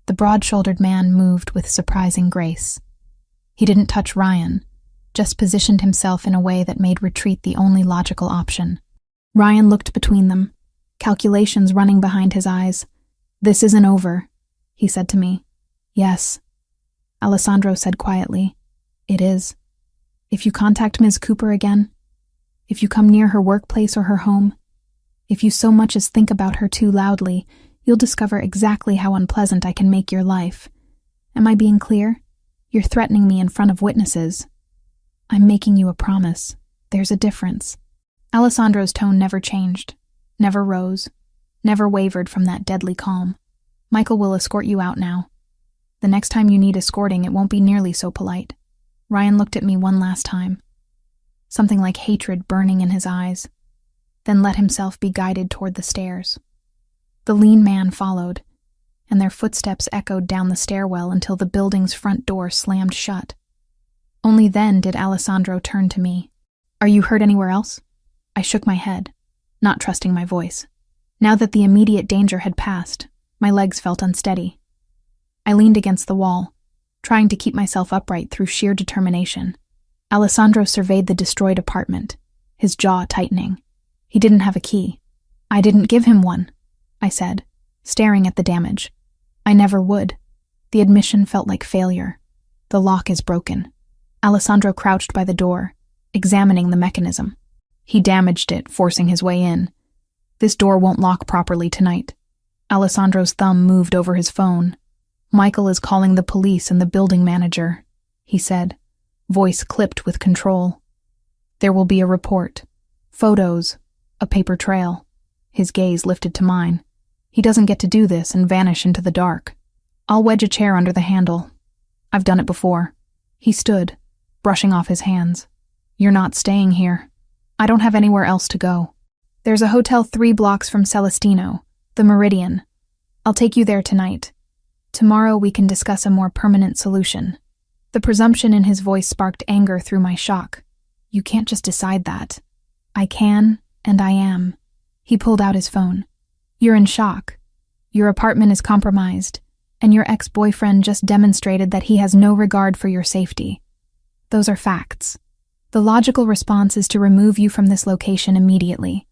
The broad-shouldered man moved with surprising grace. He didn't touch Ryan, just positioned himself in a way that made retreat the only logical option. Ryan looked between them, calculations running behind his eyes. "This isn't over," he said to me. "Yes," Alessandro said quietly. "It is. If you contact Ms. Cooper again, if you come near her workplace or her home, if you so much as think about her too loudly, you'll discover exactly how unpleasant I can make your life. Am I being clear? You're threatening me in front of witnesses. I'm making you a promise. There's a difference." Alessandro's tone never changed, never rose, never wavered from that deadly calm. "Michael will escort you out now. The next time you need escorting, it won't be nearly so polite." Ryan looked at me one last time, something like hatred burning in his eyes, then let himself be guided toward the stairs. The lean man followed, and their footsteps echoed down the stairwell until the building's front door slammed shut. Only then did Alessandro turn to me. "Are you hurt anywhere else?" I shook my head, not trusting my voice. Now that the immediate danger had passed, my legs felt unsteady. I leaned against the wall, trying to keep myself upright through sheer determination. Alessandro surveyed the destroyed apartment, his jaw tightening. He didn't have a key. "I didn't give him one," I said, staring at the damage. "I never would." The admission felt like failure. "The lock is broken." Alessandro crouched by the door, examining the mechanism. He damaged it, forcing his way in. This door won't lock properly tonight. Alessandro's thumb moved over his phone. Michael is calling the police and the building manager, he said, voice clipped with control. There will be a report. Photos. A paper trail. His gaze lifted to mine. He doesn't get to do this and vanish into the dark. I'll wedge a chair under the handle. I've done it before. He stood, brushing off his hands. You're not staying here. I don't have anywhere else to go. There's a hotel 3 blocks from Celestino, the Meridian. I'll take you there tonight. Tomorrow we can discuss a more permanent solution. The presumption in his voice sparked anger through my shock. You can't just decide that. I can, and I am. He pulled out his phone. You're in shock. Your apartment is compromised, and your ex-boyfriend just demonstrated that he has no regard for your safety. Those are facts. The logical response is to remove you from this location immediately.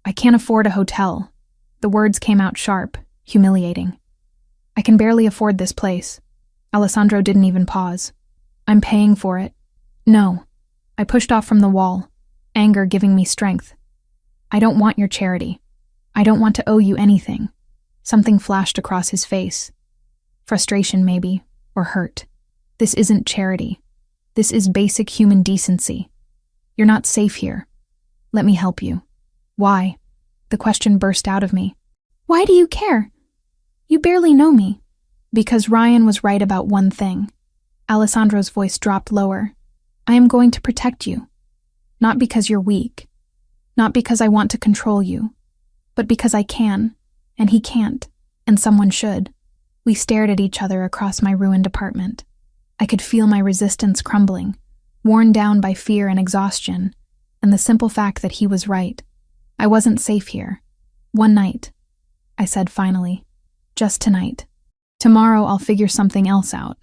I can't afford a hotel. The words came out sharp, humiliating. I can barely afford this place. Alessandro didn't even pause. I'm paying for it. No. I pushed off from the wall, anger giving me strength. I don't want your charity. I don't want to owe you anything. Something flashed across his face. Frustration, maybe, or hurt. This isn't charity. This is basic human decency. You're not safe here. Let me help you. Why? The question burst out of me. Why do you care? You barely know me. Because Ryan was right about one thing. Alessandro's voice dropped lower. I am going to protect you. Not because you're weak. Not because I want to control you. But because I can, and he can't, and someone should. We stared at each other across my ruined apartment. I could feel my resistance crumbling, worn down by fear and exhaustion, and the simple fact that he was right. I wasn't safe here. One night, I said finally. Just tonight. Tomorrow I'll figure something else out.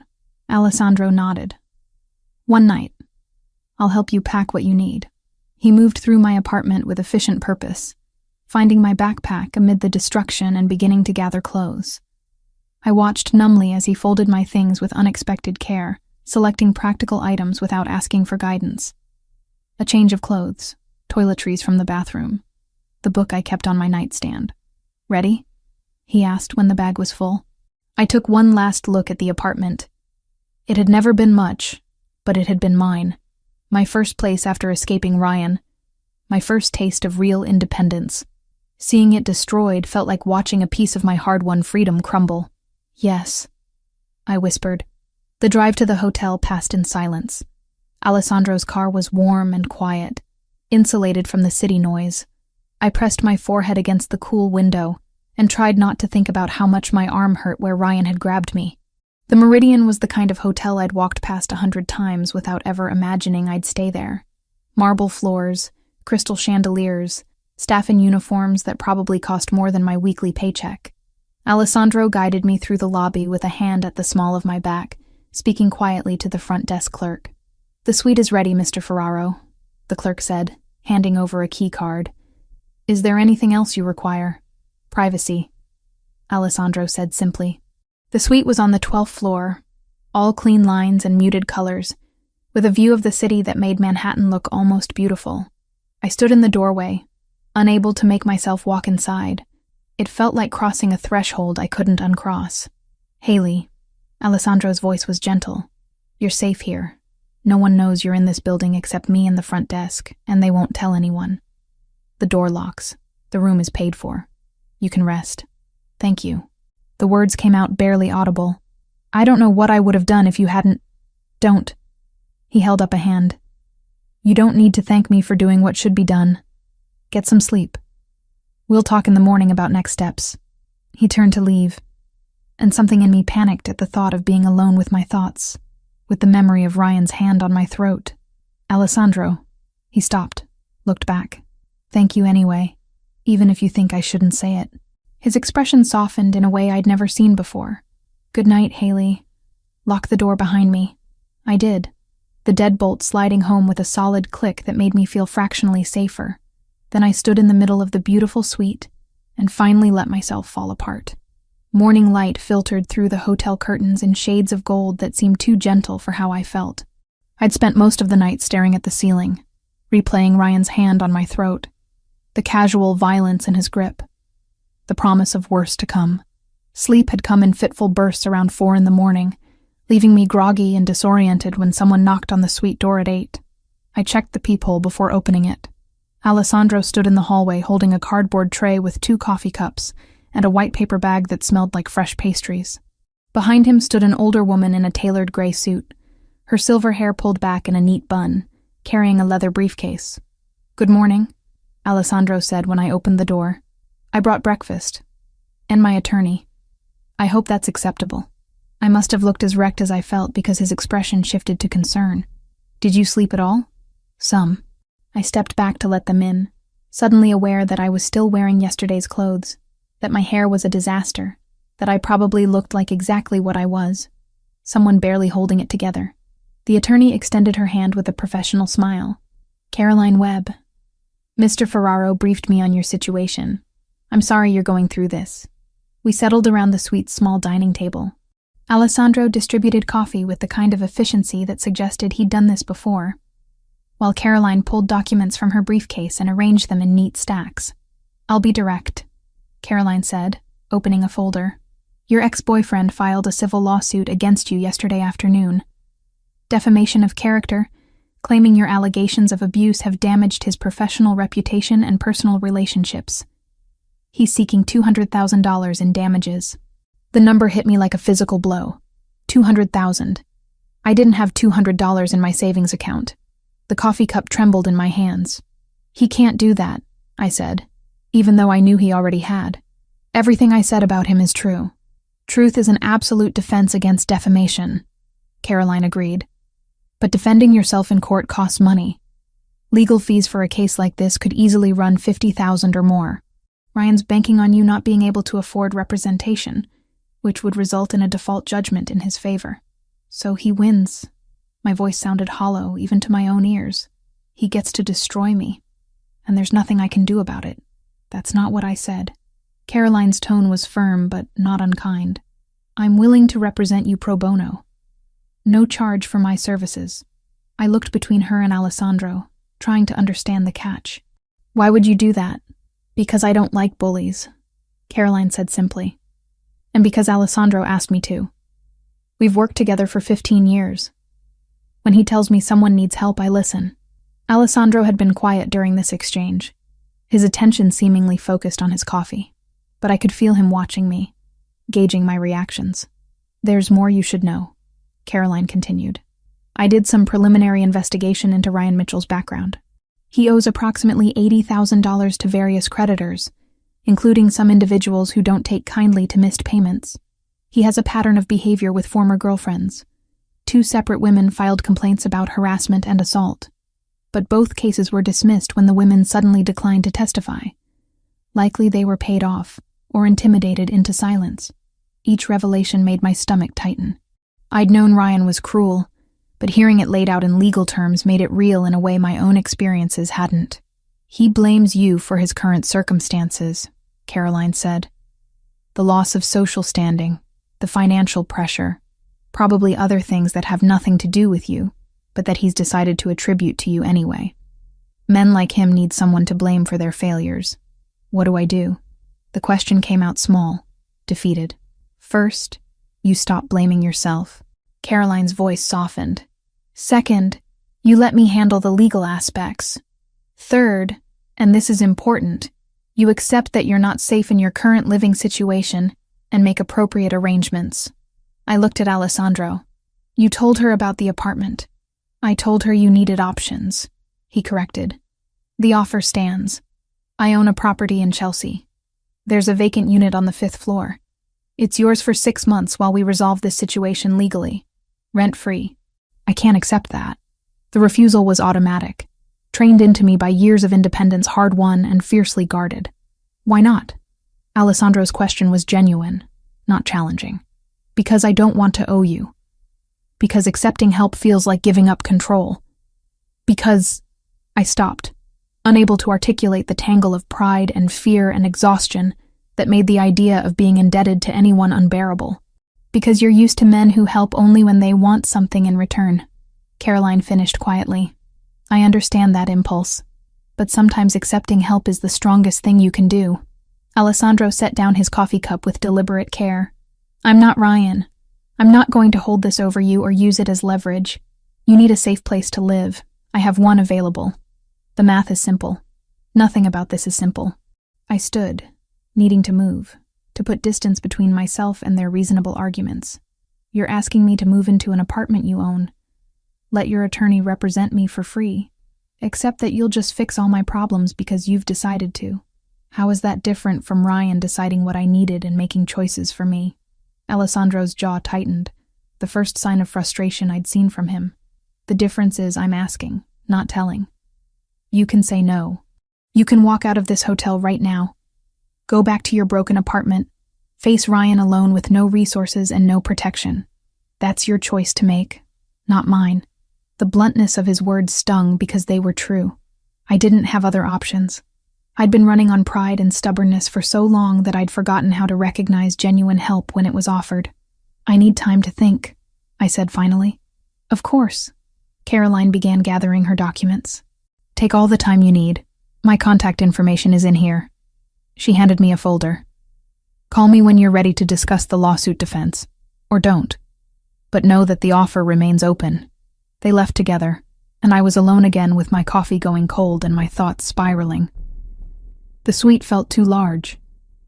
Alessandro nodded. One night. I'll help you pack what you need. He moved through my apartment with efficient purpose, finding my backpack amid the destruction and beginning to gather clothes. I watched numbly as he folded my things with unexpected care, selecting practical items without asking for guidance. A change of clothes, toiletries from the bathroom, the book I kept on my nightstand. Ready? He asked when the bag was full. I took one last look at the apartment. It had never been much, but it had been mine. My first place after escaping Ryan. My first taste of real independence. Seeing it destroyed felt like watching a piece of my hard-won freedom crumble. Yes, I whispered. The drive to the hotel passed in silence. Alessandro's car was warm and quiet, insulated from the city noise. I pressed my forehead against the cool window and tried not to think about how much my arm hurt where Ryan had grabbed me. The Meridian was the kind of hotel I'd walked past 100 times without ever imagining I'd stay there. Marble floors, crystal chandeliers, staff in uniforms that probably cost more than my weekly paycheck. Alessandro guided me through the lobby with a hand at the small of my back, speaking quietly to the front desk clerk. The suite is ready, Mr. Ferraro, the clerk said, handing over a key card. Is there anything else you require? Privacy, Alessandro said simply. The suite was on the 12th floor, all clean lines and muted colors, with a view of the city that made Manhattan look almost beautiful. I stood in the doorway, unable to make myself walk inside. It felt like crossing a threshold I couldn't uncross. Haley, Alessandro's voice was gentle. You're safe here. No one knows you're in this building except me and the front desk, and they won't tell anyone. The door locks. The room is paid for. You can rest. Thank you. The words came out barely audible. I don't know what I would have done if you hadn't... Don't. He held up a hand. You don't need to thank me for doing what should be done. Get some sleep. We'll talk in the morning about next steps. He turned to leave, and something in me panicked at the thought of being alone with my thoughts, with the memory of Ryan's hand on my throat. Alessandro. He stopped, looked back. Thank you anyway, even if you think I shouldn't say it. His expression softened in a way I'd never seen before. Good night, Haley. Lock the door behind me. I did, the deadbolt sliding home with a solid click that made me feel fractionally safer. Then I stood in the middle of the beautiful suite and finally let myself fall apart. Morning light filtered through the hotel curtains in shades of gold that seemed too gentle for how I felt. I'd spent most of the night staring at the ceiling, replaying Ryan's hand on my throat, the casual violence in his grip, the promise of worse to come. Sleep had come in fitful bursts around 4 a.m, leaving me groggy and disoriented when someone knocked on the suite door at 8. I checked the peephole before opening it. Alessandro stood in the hallway holding a cardboard tray with 2 coffee cups and a white paper bag that smelled like fresh pastries. Behind him stood an older woman in a tailored gray suit, her silver hair pulled back in a neat bun, carrying a leather briefcase. "Good morning," Alessandro said when I opened the door. "I brought breakfast. And my attorney. I hope that's acceptable." I must have looked as wrecked as I felt because his expression shifted to concern. "Did you sleep at all?" "Some." I stepped back to let them in, suddenly aware that I was still wearing yesterday's clothes, that my hair was a disaster, that I probably looked like exactly what I was, someone barely holding it together. The attorney extended her hand with a professional smile. "Caroline Webb. Mr. Ferraro briefed me on your situation. I'm sorry you're going through this." We settled around the suite's small dining table. Alessandro distributed coffee with the kind of efficiency that suggested he'd done this before, while Caroline pulled documents from her briefcase and arranged them in neat stacks. "I'll be direct," Caroline said, opening a folder. "Your ex-boyfriend filed a civil lawsuit against you yesterday afternoon. Defamation of character, claiming your allegations of abuse have damaged his professional reputation and personal relationships. He's seeking $200,000 in damages." The number hit me like a physical blow. 200,000. I didn't have $200 in my savings account. The coffee cup trembled in my hands. "He can't do that," I said, even though I knew he already had. "Everything I said about him is true. Truth is an absolute defense against defamation," Caroline agreed. "But defending yourself in court costs money. Legal fees for a case like this could easily run $50,000 or more. Ryan's banking on you not being able to afford representation, which would result in a default judgment in his favor. So he wins." My voice sounded hollow, even to my own ears. "He gets to destroy me, and there's nothing I can do about it." "That's not what I said." Caroline's tone was firm, but not unkind. "I'm willing to represent you pro bono. No charge for my services." I looked between her and Alessandro, trying to understand the catch. "Why would you do that?" "Because I don't like bullies," Caroline said simply. "And because Alessandro asked me to. We've worked together for 15 years. When he tells me someone needs help, I listen." Alessandro had been quiet during this exchange, his attention seemingly focused on his coffee, but I could feel him watching me, gauging my reactions. "There's more you should know," Caroline continued. "I did some preliminary investigation into Ryan Mitchell's background. He owes approximately $80,000 to various creditors, including some individuals who don't take kindly to missed payments. He has a pattern of behavior with former girlfriends. 2 separate women filed complaints about harassment and assault, but both cases were dismissed when the women suddenly declined to testify. Likely they were paid off or intimidated into silence. Each revelation made my stomach tighten. I'd known Ryan was cruel, but hearing it laid out in legal terms made it real in a way my own experiences hadn't. "He blames you for his current circumstances," Caroline said. "The loss of social standing, the financial pressure, probably other things that have nothing to do with you, but that he's decided to attribute to you anyway. Men like him need someone to blame for their failures. What do I do?" The question came out small, defeated. "First, you stop blaming yourself." Caroline's voice softened. "Second, you let me handle the legal aspects. Third, and this is important, you accept that you're not safe in your current living situation and make appropriate arrangements." I looked at Alessandro. "You told her about the apartment." "I told her you needed options," he corrected. "The offer stands. I own a property in Chelsea. There's a vacant unit on the 5th floor. It's yours for 6 months while we resolve this situation legally. Rent-free." I can't accept that. The refusal was automatic, trained into me by years of independence hard-won and fiercely guarded. "Why not?" Alessandro's question was genuine, not challenging. "Because I don't want to owe you. Because accepting help feels like giving up control. Because..." I stopped, unable to articulate the tangle of pride and fear and exhaustion that made the idea of being indebted to anyone unbearable. "Because you're used to men who help only when they want something in return," Caroline finished quietly. I understand that impulse, but sometimes accepting help is the strongest thing you can do. Alessandro set down his coffee cup with deliberate care. I'm not Ryan. I'm not going to hold this over you or use it as leverage. You need a safe place to live. I have one available. The math is simple. Nothing about this is simple. I stood, needing to move, to put distance between myself and their reasonable arguments. You're asking me to move into an apartment you own. Let your attorney represent me for free. Except that you'll just fix all my problems because you've decided to. How is that different from Ryan deciding what I needed and making choices for me? Alessandro's jaw tightened, the first sign of frustration I'd seen from him. The difference is I'm asking, not telling. You can say no. You can walk out of this hotel right now. Go back to your broken apartment. Face Ryan alone with no resources and no protection. That's your choice to make, not mine. The bluntness of his words stung because they were true. I didn't have other options. I'd been running on pride and stubbornness for so long that I'd forgotten how to recognize genuine help when it was offered. I need time to think, I said finally. Of course. Caroline began gathering her documents. Take all the time you need. My contact information is in here. She handed me a folder. Call me when you're ready to discuss the lawsuit defense. Or don't. But know that the offer remains open. They left together, and I was alone again with my coffee going cold and my thoughts spiraling. The suite felt too large,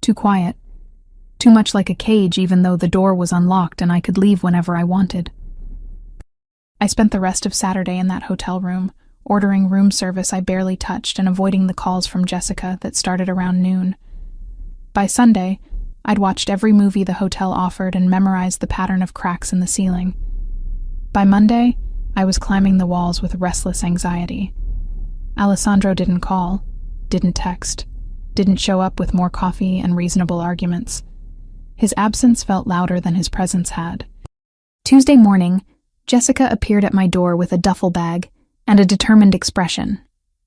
too quiet, too much like a cage even though the door was unlocked and I could leave whenever I wanted. I spent the rest of Saturday in that hotel room, ordering room service I barely touched and avoiding the calls from Jessica that started around noon. By Sunday, I'd watched every movie the hotel offered and memorized the pattern of cracks in the ceiling. By Monday, I was climbing the walls with restless anxiety. Alessandro didn't call, didn't text, didn't show up with more coffee and reasonable arguments. His absence felt louder than his presence had. Tuesday morning, Jessica appeared at my door with a duffel bag and a determined expression.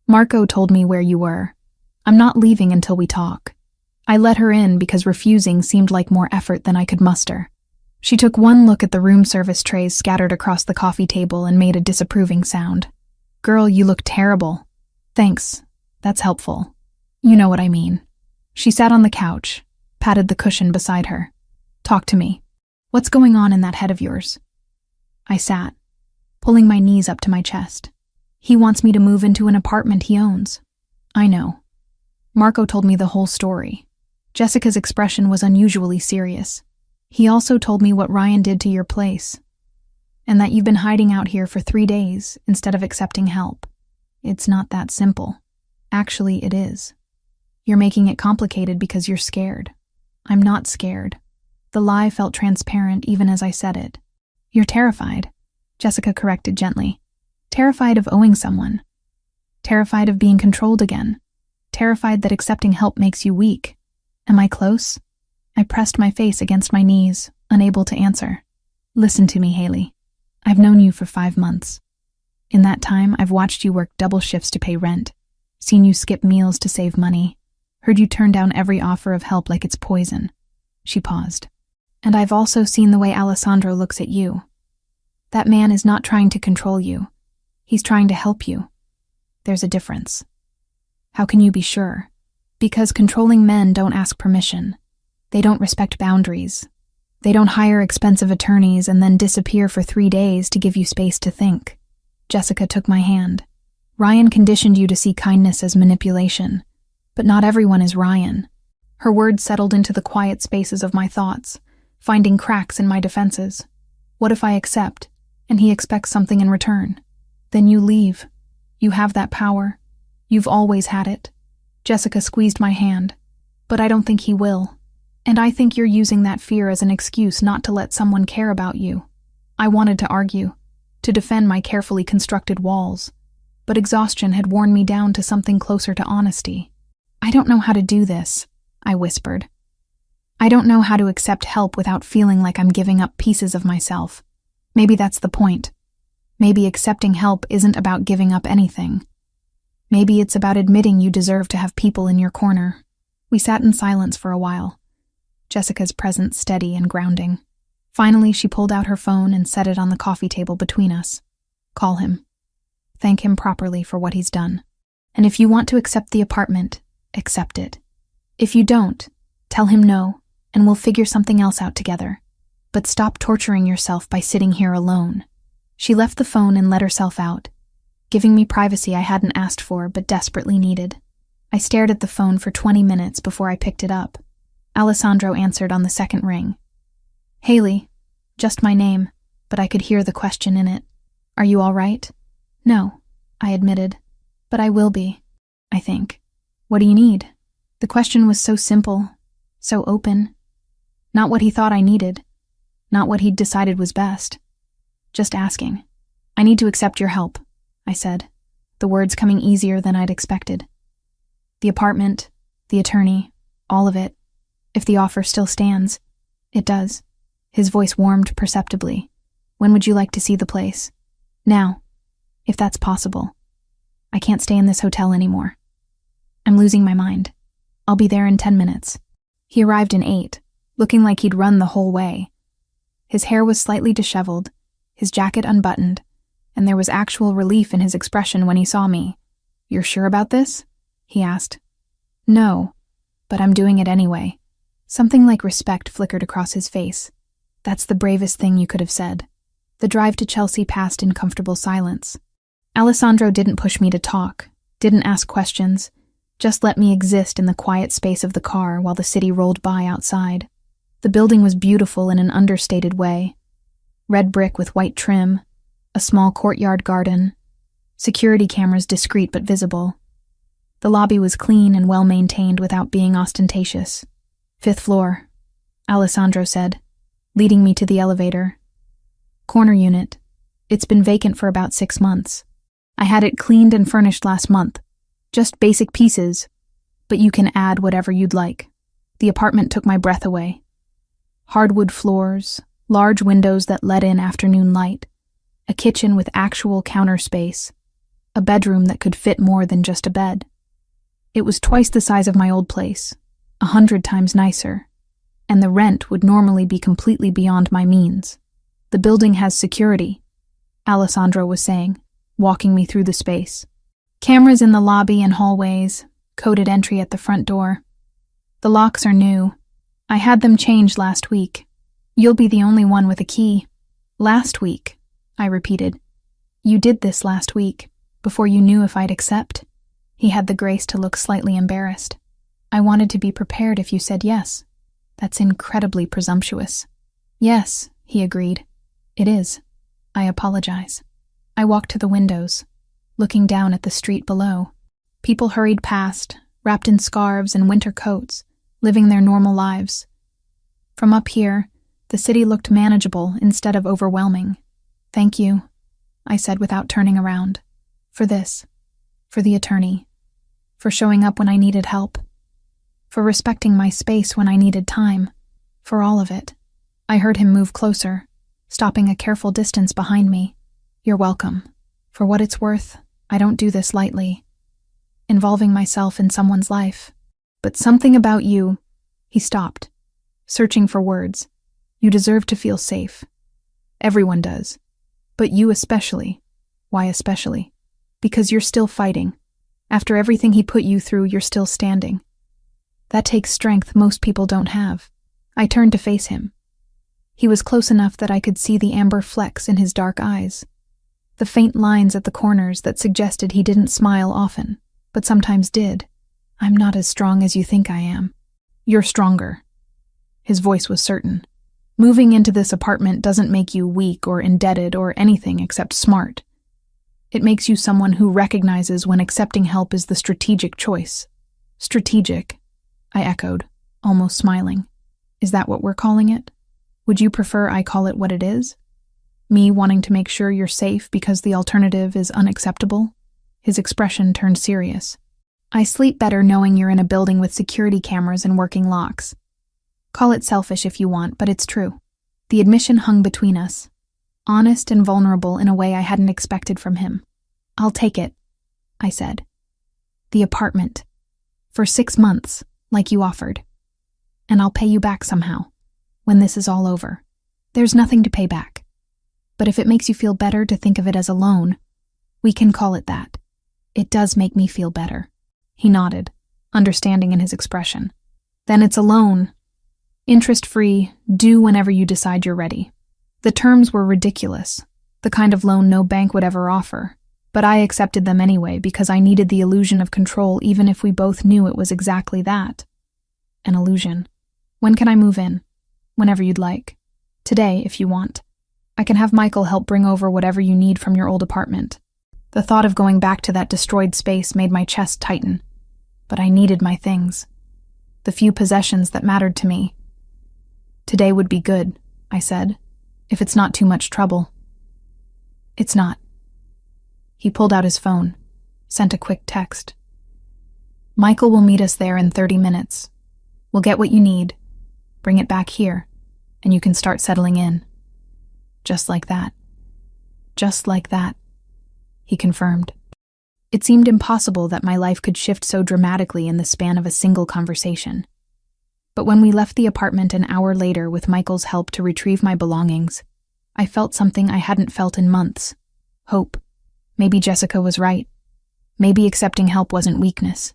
Marco told me where you were. I'm not leaving until we talk. I let her in because refusing seemed like more effort than I could muster. She took one look at the room service trays scattered across the coffee table and made a disapproving sound. Girl, you look terrible. Thanks. That's helpful. You know what I mean. She sat on the couch, patted the cushion beside her. Talk to me. What's going on in that head of yours? I sat, pulling my knees up to my chest. He wants me to move into an apartment he owns. I know. Marco told me the whole story. Jessica's expression was unusually serious. He also told me what Ryan did to your place, and that you've been hiding out here for 3 days instead of accepting help. It's not that simple. Actually, it is. You're making it complicated because you're scared. I'm not scared. The lie felt transparent even as I said it. You're terrified, Jessica corrected gently. Terrified of owing someone. Terrified of being controlled again. Terrified that accepting help makes you weak. Am I close? I pressed my face against my knees, unable to answer. Listen to me, Haley. I've known you for 5 months. In that time, I've watched you work double shifts to pay rent, seen you skip meals to save money, heard you turn down every offer of help like it's poison. She paused. And I've also seen the way Alessandro looks at you. That man is not trying to control you. He's trying to help you. There's a difference. How can you be sure? Because controlling men don't ask permission. They don't respect boundaries. They don't hire expensive attorneys and then disappear for 3 days to give you space to think. Jessica took my hand. Ryan conditioned you to see kindness as manipulation. But not everyone is Ryan. Her words settled into the quiet spaces of my thoughts, finding cracks in my defenses. What if I accept, and he expects something in return? Then you leave. You have that power. You've always had it. Jessica squeezed my hand. But I don't think he will. And I think you're using that fear as an excuse not to let someone care about you. I wanted to argue, to defend my carefully constructed walls, but exhaustion had worn me down to something closer to honesty. I don't know how to do this, I whispered. I don't know how to accept help without feeling like I'm giving up pieces of myself. Maybe that's the point. Maybe accepting help isn't about giving up anything. Maybe it's about admitting you deserve to have people in your corner. We sat in silence for a while. Jessica's presence steady and grounding. Finally, she pulled out her phone and set it on the coffee table between us. Call him. Thank him properly for what he's done. And if you want to accept the apartment, accept it. If you don't, tell him no, and we'll figure something else out together. But stop torturing yourself by sitting here alone. She left the phone and let herself out, giving me privacy I hadn't asked for but desperately needed. I stared at the phone for 20 minutes before I picked it up. Alessandro answered on the second ring. Haley, just my name, but I could hear the question in it. Are you all right? No, I admitted. But I will be, I think. What do you need? The question was so simple, so open. Not what he thought I needed, not what he'd decided was best. Just asking. I need to accept your help, I said, the words coming easier than I'd expected. The apartment, the attorney, all of it. If the offer still stands. It does. His voice warmed perceptibly. When would you like to see the place? Now, if that's possible. I can't stay in this hotel anymore. I'm losing my mind. I'll be there in 10 minutes. He arrived in 8, looking like he'd run the whole way. His hair was slightly disheveled, his jacket unbuttoned, and there was actual relief in his expression when he saw me. You're sure about this? He asked. No, but I'm doing it anyway. Something like respect flickered across his face. That's the bravest thing you could have said. The drive to Chelsea passed in comfortable silence. Alessandro didn't push me to talk, didn't ask questions, just let me exist in the quiet space of the car while the city rolled by outside. The building was beautiful in an understated way. Red brick with white trim, a small courtyard garden, security cameras discreet but visible. The lobby was clean and well-maintained without being ostentatious. 5th floor, Alessandro said, leading me to the elevator. Corner unit. It's been vacant for about 6 months. I had it cleaned and furnished last month. Just basic pieces, but you can add whatever you'd like. The apartment took my breath away. Hardwood floors, large windows that let in afternoon light, a kitchen with actual counter space, a bedroom that could fit more than just a bed. It was twice the size of my old place, 100 times nicer, and the rent would normally be completely beyond my means. The building has security, Alessandro was saying, walking me through the space. Cameras in the lobby and hallways, coded entry at the front door. The locks are new. I had them changed last week. You'll be the only one with a key. Last week, I repeated. You did this last week, before you knew if I'd accept. He had the grace to look slightly embarrassed. I wanted to be prepared if you said yes. That's incredibly presumptuous. Yes, he agreed. It is. I apologize. I walked to the windows, looking down at the street below. People hurried past, wrapped in scarves and winter coats, living their normal lives. From up here, the city looked manageable instead of overwhelming. Thank you, I said without turning around. For this. For the attorney. For showing up when I needed help. For respecting my space when I needed time. For all of it. I heard him move closer, stopping a careful distance behind me. You're welcome. For what it's worth, I don't do this lightly. Involving myself in someone's life. But something about you. He stopped, searching for words. You deserve to feel safe. Everyone does. But you especially. Why especially? Because you're still fighting. After everything he put you through, you're still standing. That takes strength most people don't have. I turned to face him. He was close enough that I could see the amber flecks in his dark eyes. The faint lines at the corners that suggested he didn't smile often, but sometimes did. I'm not as strong as you think I am. You're stronger. His voice was certain. Moving into this apartment doesn't make you weak or indebted or anything except smart. It makes you someone who recognizes when accepting help is the strategic choice. Strategic, I echoed, almost smiling. Is that what we're calling it? Would you prefer I call it what it is? Me wanting to make sure you're safe because the alternative is unacceptable? His expression turned serious. I sleep better knowing you're in a building with security cameras and working locks. Call it selfish if you want, but it's true. The admission hung between us. Honest and vulnerable in a way I hadn't expected from him. I'll take it, I said. The apartment. For 6 months, like you offered. And I'll pay you back somehow, when this is all over. There's nothing to pay back. But if it makes you feel better to think of it as a loan, We can call it that. It does make me feel better. He nodded, understanding in his expression. Then it's a loan. Interest-free, due whenever you decide you're ready. The terms were ridiculous, the kind of loan no bank would ever offer, but I accepted them anyway because I needed the illusion of control even if we both knew it was exactly that. An illusion. When can I move in? Whenever you'd like. Today, if you want. I can have Michael help bring over whatever you need from your old apartment. The thought of going back to that destroyed space made my chest tighten. But I needed my things. The few possessions that mattered to me. Today would be good, I said, if it's not too much trouble. It's not. He pulled out his phone, sent a quick text. Michael will meet us there in 30 minutes. We'll get what you need, bring it back here, and you can start settling in. Just like that. Just like that, he confirmed. It seemed impossible that my life could shift so dramatically in the span of a single conversation. But when we left the apartment an hour later with Michael's help to retrieve my belongings, I felt something I hadn't felt in months. Hope. Maybe Jessica was right. Maybe accepting help wasn't weakness.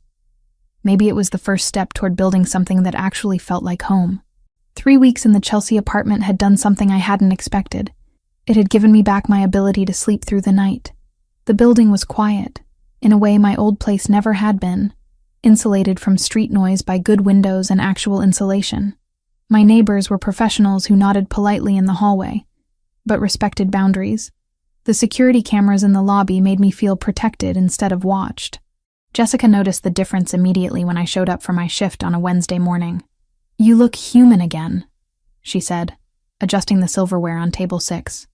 Maybe it was the first step toward building something that actually felt like home. 3 weeks in the Chelsea apartment had done something I hadn't expected. It had given me back my ability to sleep through the night. The building was quiet, in a way my old place never had been, insulated from street noise by good windows and actual insulation. My neighbors were professionals who nodded politely in the hallway, but respected boundaries. The security cameras in the lobby made me feel protected instead of watched. Jessica noticed the difference immediately when I showed up for my shift on a Wednesday morning. You look human again, she said, adjusting the silverware on table 6.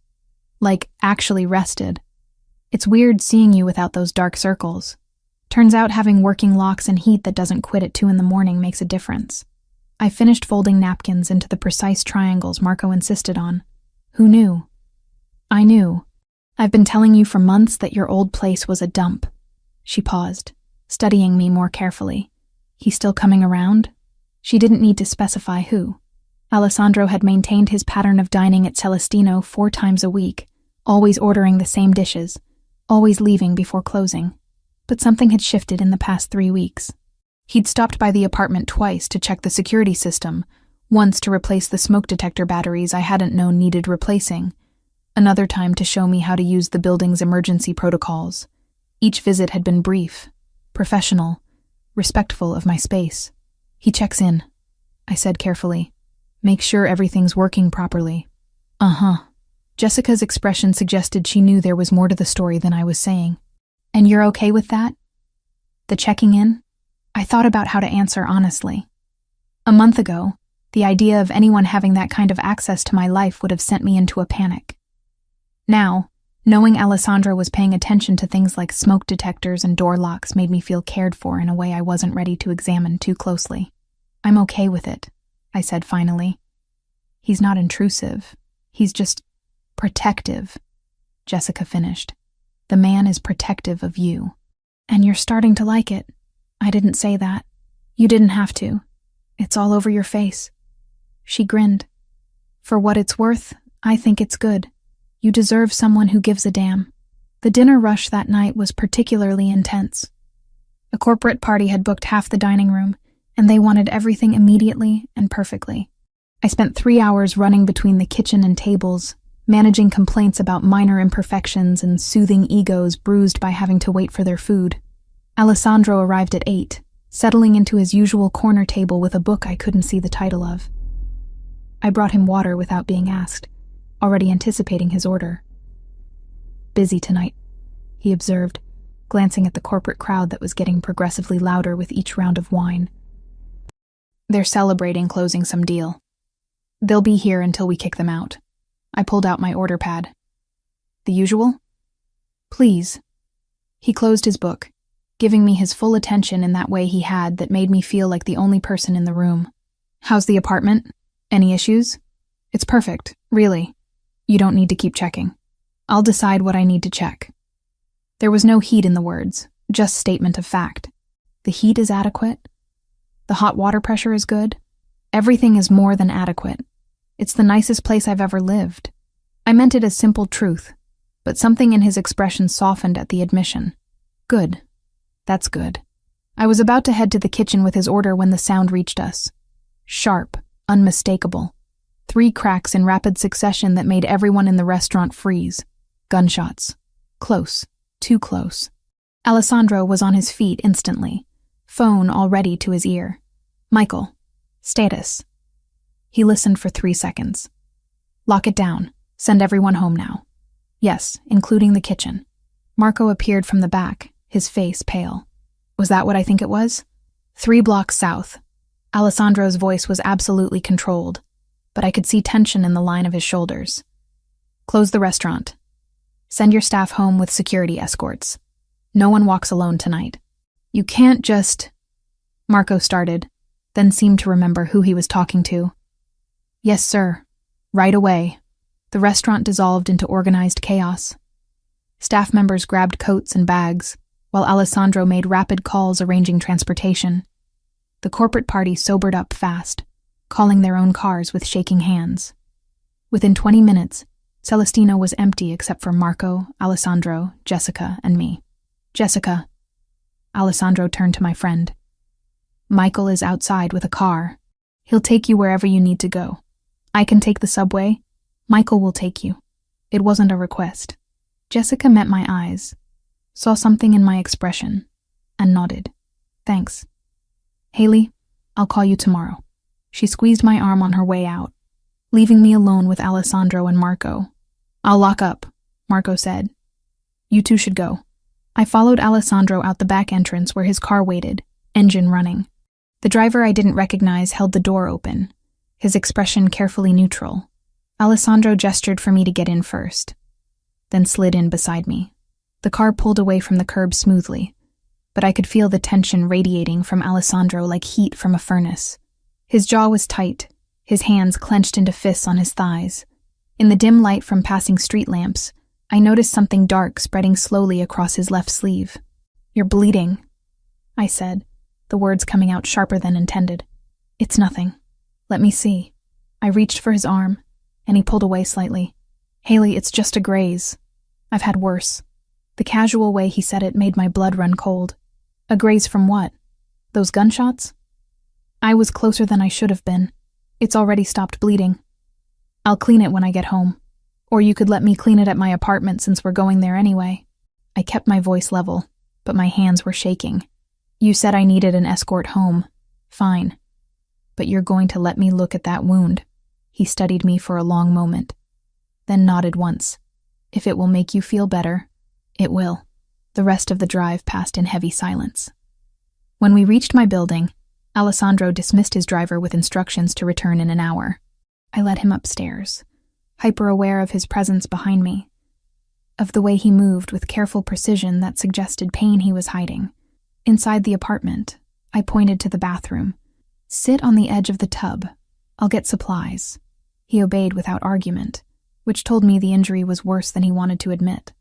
Like, actually rested. It's weird seeing you without those dark circles. Turns out having working locks and heat that doesn't quit at 2 a.m. makes a difference. I finished folding napkins into the precise triangles Marco insisted on. Who knew? I knew. I've been telling you for months that your old place was a dump. She paused, studying me more carefully. He's still coming around? She didn't need to specify who. Alessandro had maintained his pattern of dining at Celestino 4 times a week, always ordering the same dishes, always leaving before closing. But something had shifted in the past 3 weeks. He'd stopped by the apartment twice to check the security system, once to replace the smoke detector batteries I hadn't known needed replacing, another time to show me how to use the building's emergency protocols. Each visit had been brief, professional, respectful of my space. He checks in, I said carefully. Make sure everything's working properly. Uh-huh. Jessica's expression suggested she knew there was more to the story than I was saying. And you're okay with that? The checking in? I thought about how to answer honestly. A month ago, the idea of anyone having that kind of access to my life would have sent me into a panic. Now, knowing Alessandro was paying attention to things like smoke detectors and door locks made me feel cared for in a way I wasn't ready to examine too closely. I'm okay with it, I said finally. He's not intrusive. He's just protective, Jessica finished. The man is protective of you. And you're starting to like it. I didn't say that. You didn't have to. It's all over your face. She grinned. For what it's worth, I think it's good. You deserve someone who gives a damn. The dinner rush that night was particularly intense. A corporate party had booked half the dining room, and they wanted everything immediately and perfectly. I spent 3 hours running between the kitchen and tables, managing complaints about minor imperfections and soothing egos bruised by having to wait for their food. Alessandro arrived at 8, settling into his usual corner table with a book I couldn't see the title of. I brought him water without being asked, already anticipating his order. Busy tonight, he observed, glancing at the corporate crowd that was getting progressively louder with each round of wine. They're celebrating closing some deal. They'll be here until we kick them out. I pulled out my order pad. The usual? Please. He closed his book, giving me his full attention in that way he had that made me feel like the only person in the room. How's the apartment? Any issues? It's perfect, really. You don't need to keep checking. I'll decide what I need to check. There was no heat in the words, just statement of fact. The heat is adequate. The hot water pressure is good. Everything is more than adequate. It's the nicest place I've ever lived. I meant it as simple truth. but something in his expression softened at the admission. Good. That's good. I was about to head to the kitchen with his order when the sound reached us. Sharp, unmistakable. 3 cracks in rapid succession that made everyone in the restaurant freeze. Gunshots. Close. Too close. Alessandro was on his feet instantly, phone already to his ear. Michael. Status. He listened for 3 seconds. Lock it down. Send everyone home now. Yes, including the kitchen. Marco appeared from the back, his face pale. Was that what I think it was? 3 blocks south. Alessandro's voice was absolutely controlled, but I could see tension in the line of his shoulders. Close the restaurant. Send your staff home with security escorts. No one walks alone tonight. You can't just... Marco started, then seemed to remember who he was talking to. Yes, sir. Right away. The restaurant dissolved into organized chaos. Staff members grabbed coats and bags, while Alessandro made rapid calls arranging transportation. The corporate party sobered up fast, calling their own cars with shaking hands. Within 20 minutes, Celestino was empty except for Marco, Alessandro, Jessica, and me. Jessica. Alessandro turned to my friend. Michael is outside with a car. He'll take you wherever you need to go. I can take the subway. Michael will take you. It wasn't a request. Jessica met my eyes, saw something in my expression, and nodded. Thanks. Haley, I'll call you tomorrow. She squeezed my arm on her way out, leaving me alone with Alessandro and Marco. I'll lock up, Marco said. You two should go. I followed Alessandro out the back entrance where his car waited, engine running. The driver I didn't recognize held the door open, his expression carefully neutral. Alessandro gestured for me to get in first, then slid in beside me. The car pulled away from the curb smoothly, but I could feel the tension radiating from Alessandro like heat from a furnace. His jaw was tight, his hands clenched into fists on his thighs. In the dim light from passing street lamps, I noticed something dark spreading slowly across his left sleeve. You're bleeding, I said, the words coming out sharper than intended. It's nothing. Let me see. I reached for his arm, and he pulled away slightly. Haley, it's just a graze. I've had worse. The casual way he said it made my blood run cold. A graze from what? Those gunshots? I was closer than I should have been. It's already stopped bleeding. I'll clean it when I get home. Or you could let me clean it at my apartment since we're going there anyway. I kept my voice level, but my hands were shaking. You said I needed an escort home. Fine. But you're going to let me look at that wound. He studied me for a long moment, then nodded once. If it will make you feel better, it will. The rest of the drive passed in heavy silence. When we reached my building, Alessandro dismissed his driver with instructions to return in an hour. I led him upstairs, hyper-aware of his presence behind me, of the way he moved with careful precision that suggested pain he was hiding. Inside the apartment, I pointed to the bathroom. Sit on the edge of the tub. I'll get supplies. He obeyed without argument, which told me the injury was worse than he wanted to admit.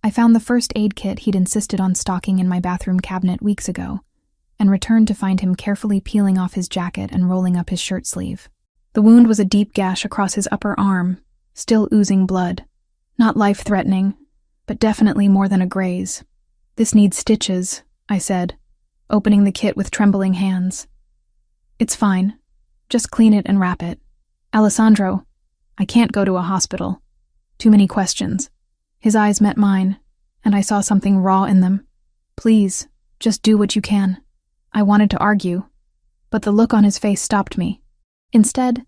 I found the first aid kit he'd insisted on stocking in my bathroom cabinet weeks ago, and returned to find him carefully peeling off his jacket and rolling up his shirt sleeve. The wound was a deep gash across his upper arm, still oozing blood. Not life-threatening, but definitely more than a graze. This needs stitches, I said, opening the kit with trembling hands. It's fine. Just clean it and wrap it. Alessandro, I can't go to a hospital. Too many questions. His eyes met mine, and I saw something raw in them. Please, just do what you can. I wanted to argue, but the look on his face stopped me. Instead,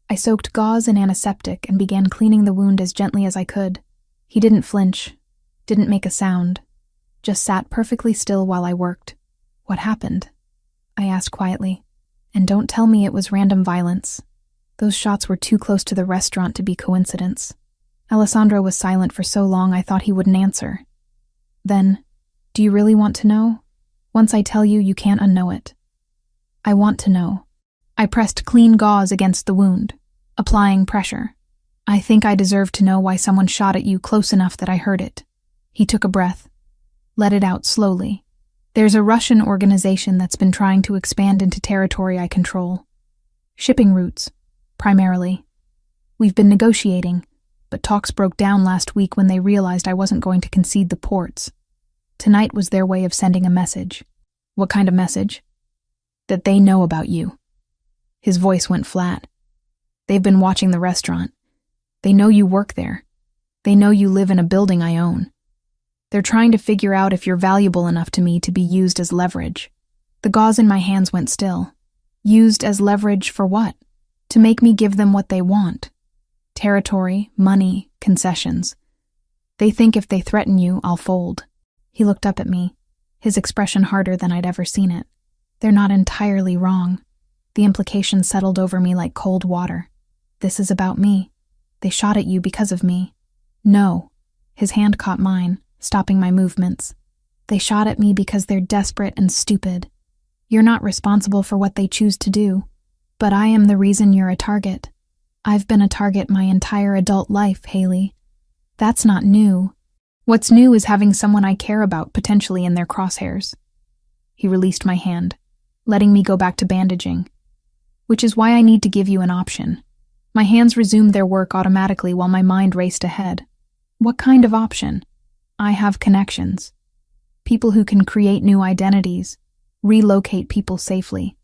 I soaked gauze in antiseptic and began cleaning the wound as gently as I could. He didn't flinch, didn't make a sound, just sat perfectly still while I worked. What happened? I asked quietly. And don't tell me it was random violence. Those shots were too close to the restaurant to be coincidence. Alessandro was silent for so long I thought he wouldn't answer. Then, do you really want to know? Once I tell you, you can't unknow it. I want to know. I pressed clean gauze against the wound, applying pressure. I think I deserve to know why someone shot at you close enough that I heard it. He took a breath, let it out slowly. There's a Russian organization that's been trying to expand into territory I control. Shipping routes, primarily. We've been negotiating, but talks broke down last week when they realized I wasn't going to concede the ports. Tonight was their way of sending a message. What kind of message? That they know about you. His voice went flat. They've been watching the restaurant. They know you work there. They know you live in a building I own. They're trying to figure out if you're valuable enough to me to be used as leverage. The gauze in my hands went still. Used as leverage for what? To make me give them what they want. Territory, money, concessions. They think if they threaten you, I'll fold. He looked up at me, his expression harder than I'd ever seen it. They're not entirely wrong. The implication settled over me like cold water. This is about me. They shot at you because of me. No. His hand caught mine, stopping my movements. They shot at me because they're desperate and stupid. You're not responsible for what they choose to do, but I am the reason you're a target. I've been a target my entire adult life, Haley. That's not new. What's new is having someone I care about potentially in their crosshairs. He released my hand, letting me go back to bandaging. Which is why I need to give you an option. My hands resumed their work automatically while my mind raced ahead. What kind of option? I have connections. People who can create new identities, relocate people safely.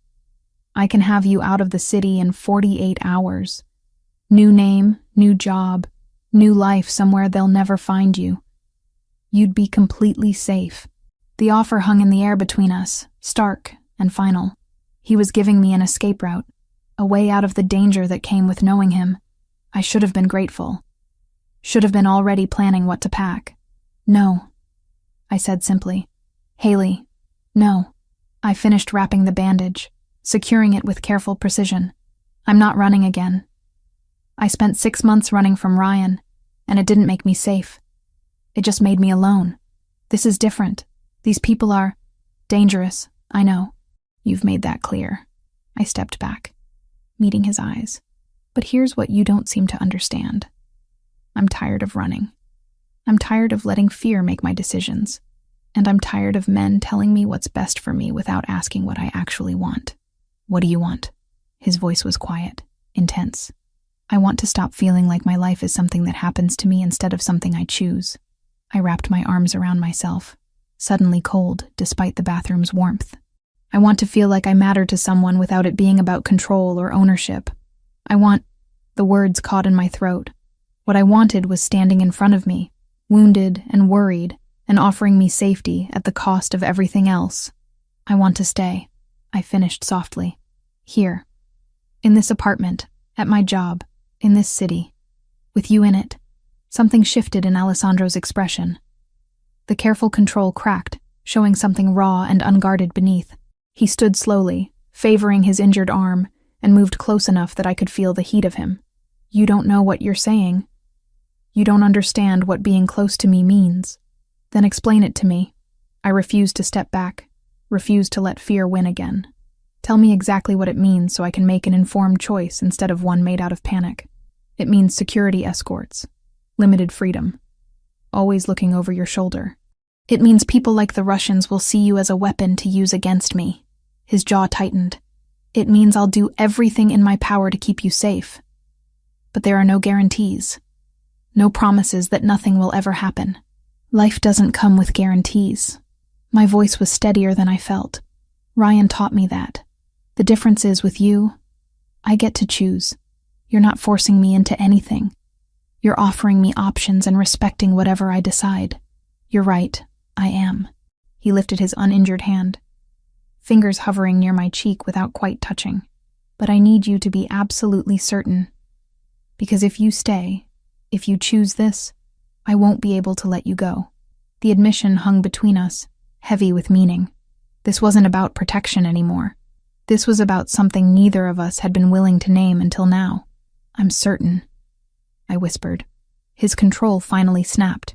I can have you out of the city in 48 hours. New name, new job, new life somewhere they'll never find you. You'd be completely safe. The offer hung in the air between us, stark and final. He was giving me an escape route, a way out of the danger that came with knowing him. I should have been grateful. Should have been already planning what to pack. No, I said simply. Haley, no. I finished wrapping the bandage, securing it with careful precision. I'm not running again. I spent 6 months running from Ryan, and it didn't make me safe. It just made me alone. This is different. These people are dangerous, I know. You've made that clear. I stepped back, meeting his eyes. But here's what you don't seem to understand. I'm tired of running. I'm tired of letting fear make my decisions. And I'm tired of men telling me what's best for me without asking what I actually want. What do you want? His voice was quiet, intense. I want to stop feeling like my life is something that happens to me instead of something I choose. I wrapped my arms around myself, suddenly cold despite the bathroom's warmth. I want to feel like I matter to someone without it being about control or ownership. I want... The words caught in my throat. What I wanted was standing in front of me, wounded and worried, and offering me safety at the cost of everything else. I want to stay, I finished softly. Here. In this apartment, at my job, in this city. With you in it. Something shifted in Alessandro's expression. The careful control cracked, showing something raw and unguarded beneath. He stood slowly, favoring his injured arm, and moved close enough that I could feel the heat of him. You don't know what you're saying. You don't understand what being close to me means. Then explain it to me. I refused to step back, refused to let fear win again. Tell me exactly what it means so I can make an informed choice instead of one made out of panic. It means security escorts, limited freedom, always looking over your shoulder. It means people like the Russians will see you as a weapon to use against me. His jaw tightened. It means I'll do everything in my power to keep you safe. But there are no guarantees. No promises that nothing will ever happen. Life doesn't come with guarantees. My voice was steadier than I felt. Ryan taught me that. The difference is with you, I get to choose. You're not forcing me into anything. You're offering me options and respecting whatever I decide. You're right, I am. He lifted his uninjured hand, fingers hovering near my cheek without quite touching. But I need you to be absolutely certain. Because if you stay, if you choose this, I won't be able to let you go. The admission hung between us, heavy with meaning. This wasn't about protection anymore. This was about something neither of us had been willing to name until now. I'm certain, I whispered. His control finally snapped.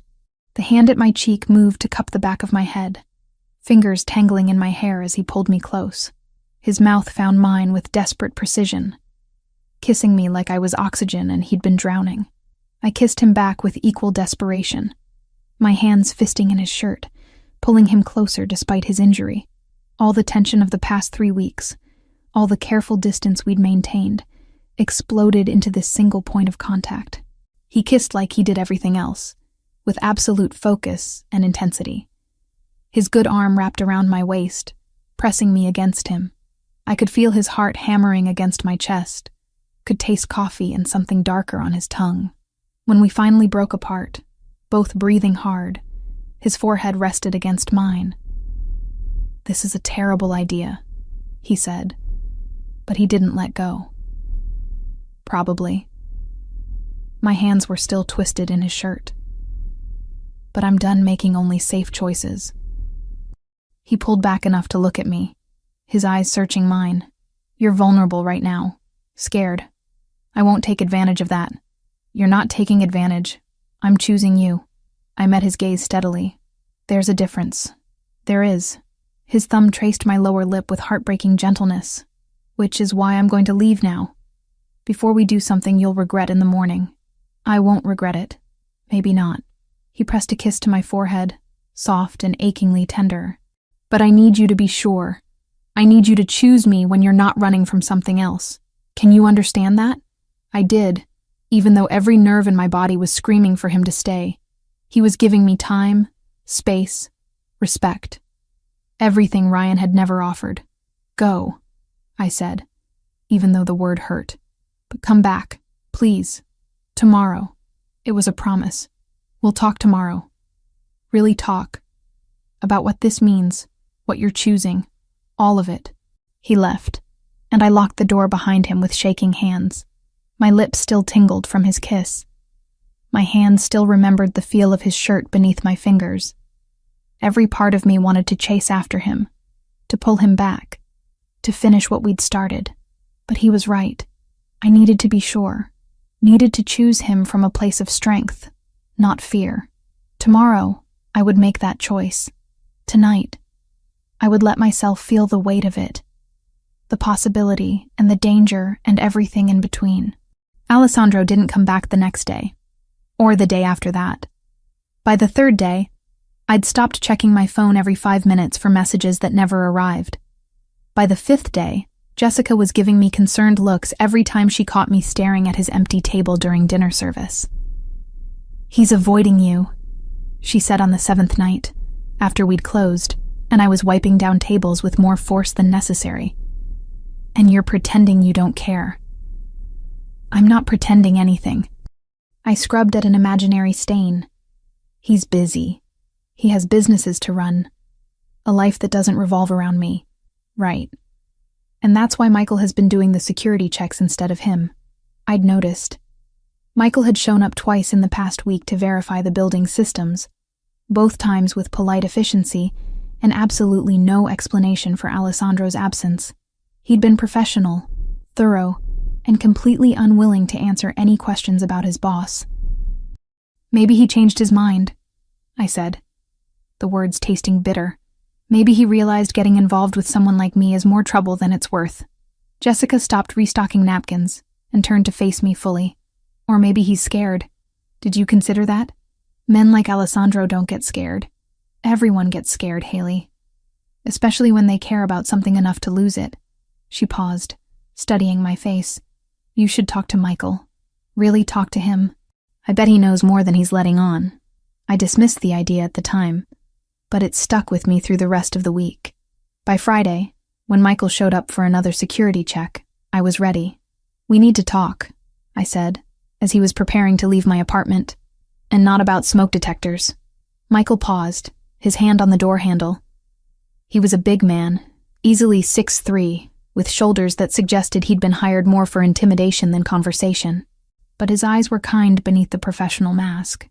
The hand at my cheek moved to cup the back of my head, fingers tangling in my hair as he pulled me close. His mouth found mine with desperate precision, kissing me like I was oxygen and he'd been drowning. I kissed him back with equal desperation, my hands fisting in his shirt, pulling him closer despite his injury. All the tension of the past 3 weeks, all the careful distance we'd maintained, exploded into this single point of contact. He kissed like he did everything else, with absolute focus and intensity. His good arm wrapped around my waist, pressing me against him. I could feel his heart hammering against my chest, could taste coffee and something darker on his tongue. When we finally broke apart, both breathing hard, his forehead rested against mine. "This is a terrible idea," he said, but he didn't let go. Probably. My hands were still twisted in his shirt. But I'm done making only safe choices. He pulled back enough to look at me, his eyes searching mine. "You're vulnerable right now. Scared. I won't take advantage of that." "You're not taking advantage. I'm choosing you." I met his gaze steadily. "There's a difference." "There is." His thumb traced my lower lip with heartbreaking gentleness. "Which is why I'm going to leave now. Before we do something you'll regret in the morning." "I won't regret it." "Maybe not." He pressed a kiss to my forehead, soft and achingly tender. "But I need you to be sure. I need you to choose me when you're not running from something else. Can you understand that?" I did, even though every nerve in my body was screaming for him to stay. He was giving me time, space, respect. Everything Ryan had never offered. "Go," I said, even though the word hurt. "But come back, please. Tomorrow." It was a promise. "We'll talk tomorrow. Really talk. About what this means, what you're choosing, all of it." He left, and I locked the door behind him with shaking hands. My lips still tingled from his kiss. My hands still remembered the feel of his shirt beneath my fingers. Every part of me wanted to chase after him, to pull him back, to finish what we'd started. But he was right. I needed to be sure, needed to choose him from a place of strength, not fear. Tomorrow, I would make that choice. Tonight, I would let myself feel the weight of it, the possibility and the danger and everything in between. Alessandro didn't come back the next day, or the day after that. By the third day, I'd stopped checking my phone every 5 minutes for messages that never arrived. By the fifth day, Jessica was giving me concerned looks every time she caught me staring at his empty table during dinner service. "He's avoiding you," she said on the 7th night, after we'd closed, and I was wiping down tables with more force than necessary. "And you're pretending you don't care." "I'm not pretending anything." I scrubbed at an imaginary stain. "He's busy. He has businesses to run. A life that doesn't revolve around me." "Right. And that's why Michael has been doing the security checks instead of him." I'd noticed. Michael had shown up twice in the past week to verify the building's systems, both times with polite efficiency and absolutely no explanation for Alessandro's absence. He'd been professional, thorough, and completely unwilling to answer any questions about his boss. "Maybe he changed his mind," I said, the words tasting bitter. "Maybe he realized getting involved with someone like me is more trouble than it's worth." Jessica stopped restocking napkins and turned to face me fully. "Or maybe he's scared. Did you consider that? Men like Alessandro don't get scared. Everyone gets scared, Haley. Especially when they care about something enough to lose it." She paused, studying my face. "You should talk to Michael. Really talk to him. I bet he knows more than he's letting on." I dismissed the idea at the time, but it stuck with me through the rest of the week. By Friday, when Michael showed up for another security check, I was ready. "We need to talk," I said, as he was preparing to leave my apartment. "And not about smoke detectors." Michael paused, his hand on the door handle. He was a big man, easily 6'3", with shoulders that suggested he'd been hired more for intimidation than conversation. But his eyes were kind beneath the professional mask.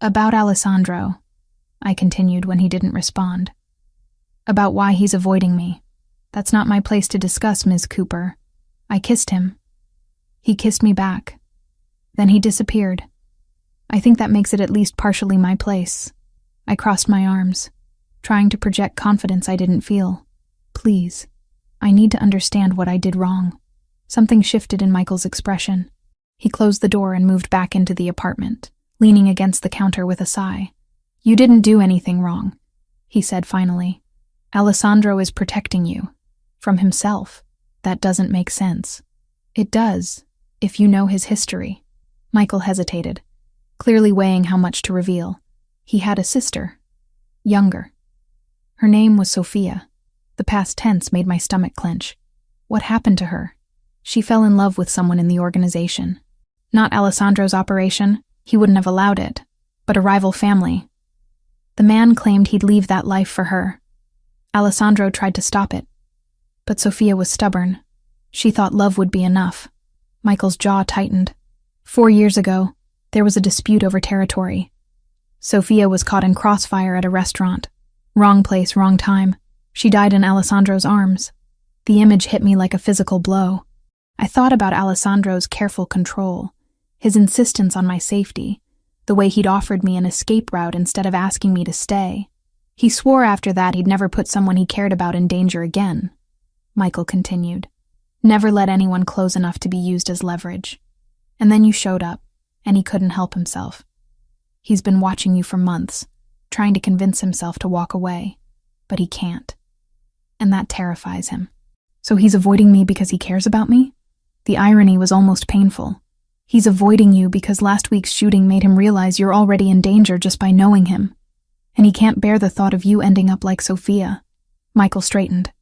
"About Alessandro," I continued when he didn't respond. "About why he's avoiding me. That's not my place to discuss, Ms. Cooper." I kissed him. He kissed me back. Then he disappeared. I think that makes it at least partially my place. I crossed my arms, trying to project confidence I didn't feel. "Please, I need to understand what I did wrong." Something shifted in Michael's expression. He closed the door and moved back into the apartment, leaning against the counter with a sigh. "You didn't do anything wrong," he said finally. "Alessandro is protecting you. From himself. That doesn't make sense." "It does, if you know his history." Michael hesitated. clearly weighing how much to reveal. He had a sister. Younger. Her name was Sophia. The past tense made my stomach clench. What happened to her? She fell in love with someone in the organization. Not Alessandro's operation, he wouldn't have allowed it, but a rival family. The man claimed he'd leave that life for her. Alessandro tried to stop it, but Sophia was stubborn. She thought love would be enough. Michael's jaw tightened. 4 years ago, there was a dispute over territory. Sophia was caught in crossfire at a restaurant. Wrong place, wrong time. She died in Alessandro's arms. The image hit me like a physical blow. I thought about Alessandro's careful control, his insistence on my safety, the way he'd offered me an escape route instead of asking me to stay. He swore after that he'd never put someone he cared about in danger again. Michael continued. Never let anyone close enough to be used as leverage. And then you showed up, and he couldn't help himself. He's been watching you for months, trying to convince himself to walk away, but he can't. And that terrifies him. So he's avoiding me because he cares about me? The irony was almost painful. He's avoiding you because last week's shooting made him realize you're already in danger just by knowing him. And he can't bear the thought of you ending up like Sophia. Michael straightened.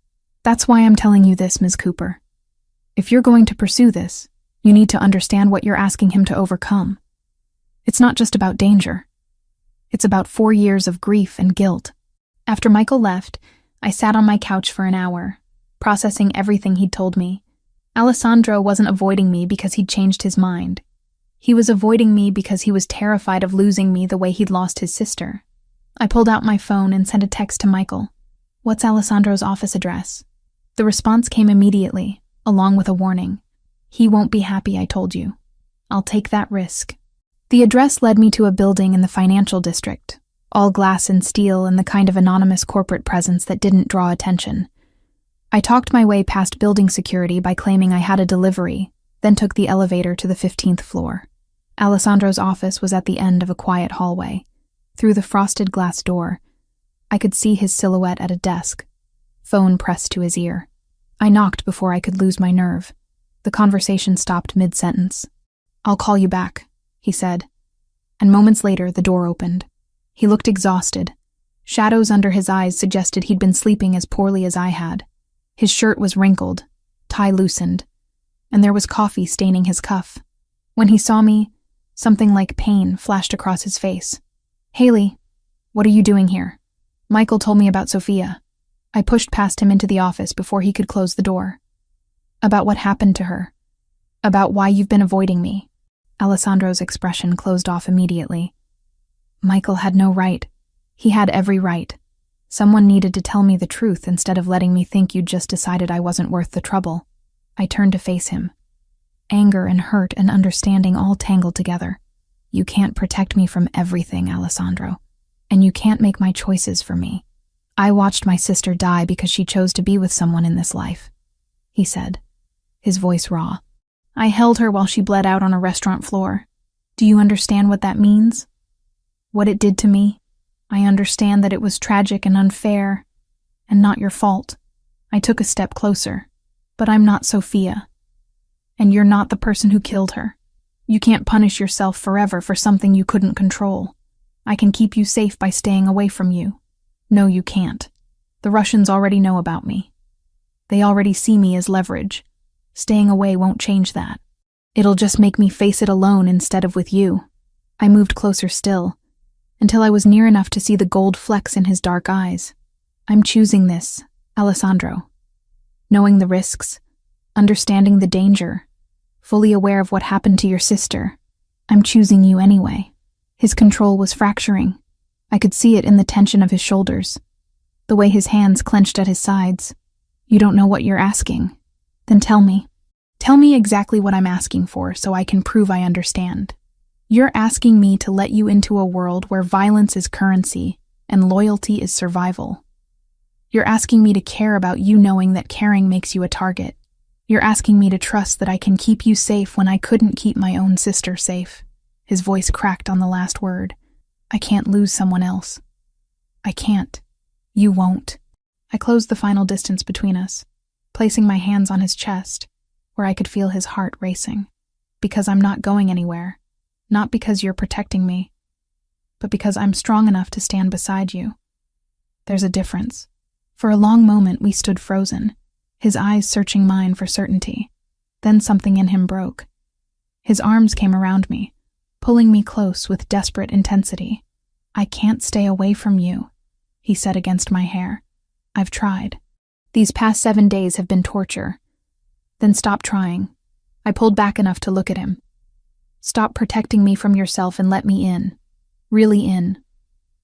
That's why I'm telling you this, Ms. Cooper. If you're going to pursue this, you need to understand what you're asking him to overcome. It's not just about danger. It's about 4 years of grief and guilt. After Michael left, I sat on my couch for an hour, processing everything he'd told me. Alessandro wasn't avoiding me because he'd changed his mind. He was avoiding me because he was terrified of losing me the way he'd lost his sister. I pulled out my phone and sent a text to Michael. What's Alessandro's office address? The response came immediately, along with a warning. He won't be happy, I told you. I'll take that risk. The address led me to a building in the financial district, all glass and steel and the kind of anonymous corporate presence that didn't draw attention. I talked my way past building security by claiming I had a delivery, then took the elevator to the 15th floor. Alessandro's office was at the end of a quiet hallway. Through the frosted glass door, I could see his silhouette at a desk, phone pressed to his ear. I knocked before I could lose my nerve. The conversation stopped mid-sentence. I'll call you back, he said. And moments later, the door opened. He looked exhausted. Shadows under his eyes suggested he'd been sleeping as poorly as I had. His shirt was wrinkled, tie loosened, and there was coffee staining his cuff. When he saw me, something like pain flashed across his face. Haley, what are you doing here? Michael told me about Sophia. I pushed past him into the office before he could close the door. About what happened to her. About why you've been avoiding me. Alessandro's expression closed off immediately. Michael had no right. He had every right. Someone needed to tell me the truth instead of letting me think you'd just decided I wasn't worth the trouble. I turned to face him. Anger and hurt and understanding all tangled together. You can't protect me from everything, Alessandro. And you can't make my choices for me. I watched my sister die because she chose to be with someone in this life, he said, his voice raw. I held her while she bled out on a restaurant floor. Do you understand what that means? What it did to me? I understand that it was tragic and unfair, and not your fault. I took a step closer, but I'm not Sophia. And you're not the person who killed her. You can't punish yourself forever for something you couldn't control. I can keep you safe by staying away from you. No, you can't. The Russians already know about me. They already see me as leverage. Staying away won't change that. It'll just make me face it alone instead of with you. I moved closer still, until I was near enough to see the gold flecks in his dark eyes. I'm choosing this, Alessandro. Knowing the risks, understanding the danger, fully aware of what happened to your sister. I'm choosing you anyway. His control was fracturing. I could see it in the tension of his shoulders, the way his hands clenched at his sides. You don't know what you're asking. Then tell me. Tell me exactly what I'm asking for so I can prove I understand. You're asking me to let you into a world where violence is currency and loyalty is survival. You're asking me to care about you knowing that caring makes you a target. You're asking me to trust that I can keep you safe when I couldn't keep my own sister safe. His voice cracked on the last word. I can't lose someone else. I can't. You won't. I closed the final distance between us, placing my hands on his chest, where I could feel his heart racing. Because I'm not going anywhere. Not because you're protecting me, but because I'm strong enough to stand beside you. There's a difference. For a long moment, we stood frozen, his eyes searching mine for certainty. Then something in him broke. His arms came around me, pulling me close with desperate intensity. I can't stay away from you, he said against my hair. I've tried. These past 7 days have been torture. Then stop trying. I pulled back enough to look at him. Stop protecting me from yourself and let me in. Really in.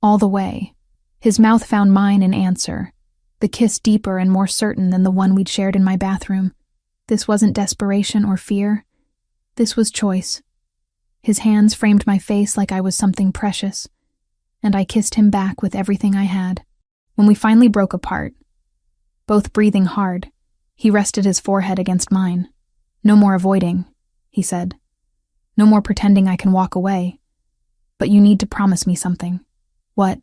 All the way. His mouth found mine in answer, the kiss deeper and more certain than the one we'd shared in my bathroom. This wasn't desperation or fear. This was choice. His hands framed my face like I was something precious, and I kissed him back with everything I had. When we finally broke apart, both breathing hard, he rested his forehead against mine. No more avoiding, he said. No more pretending I can walk away. But you need to promise me something. What?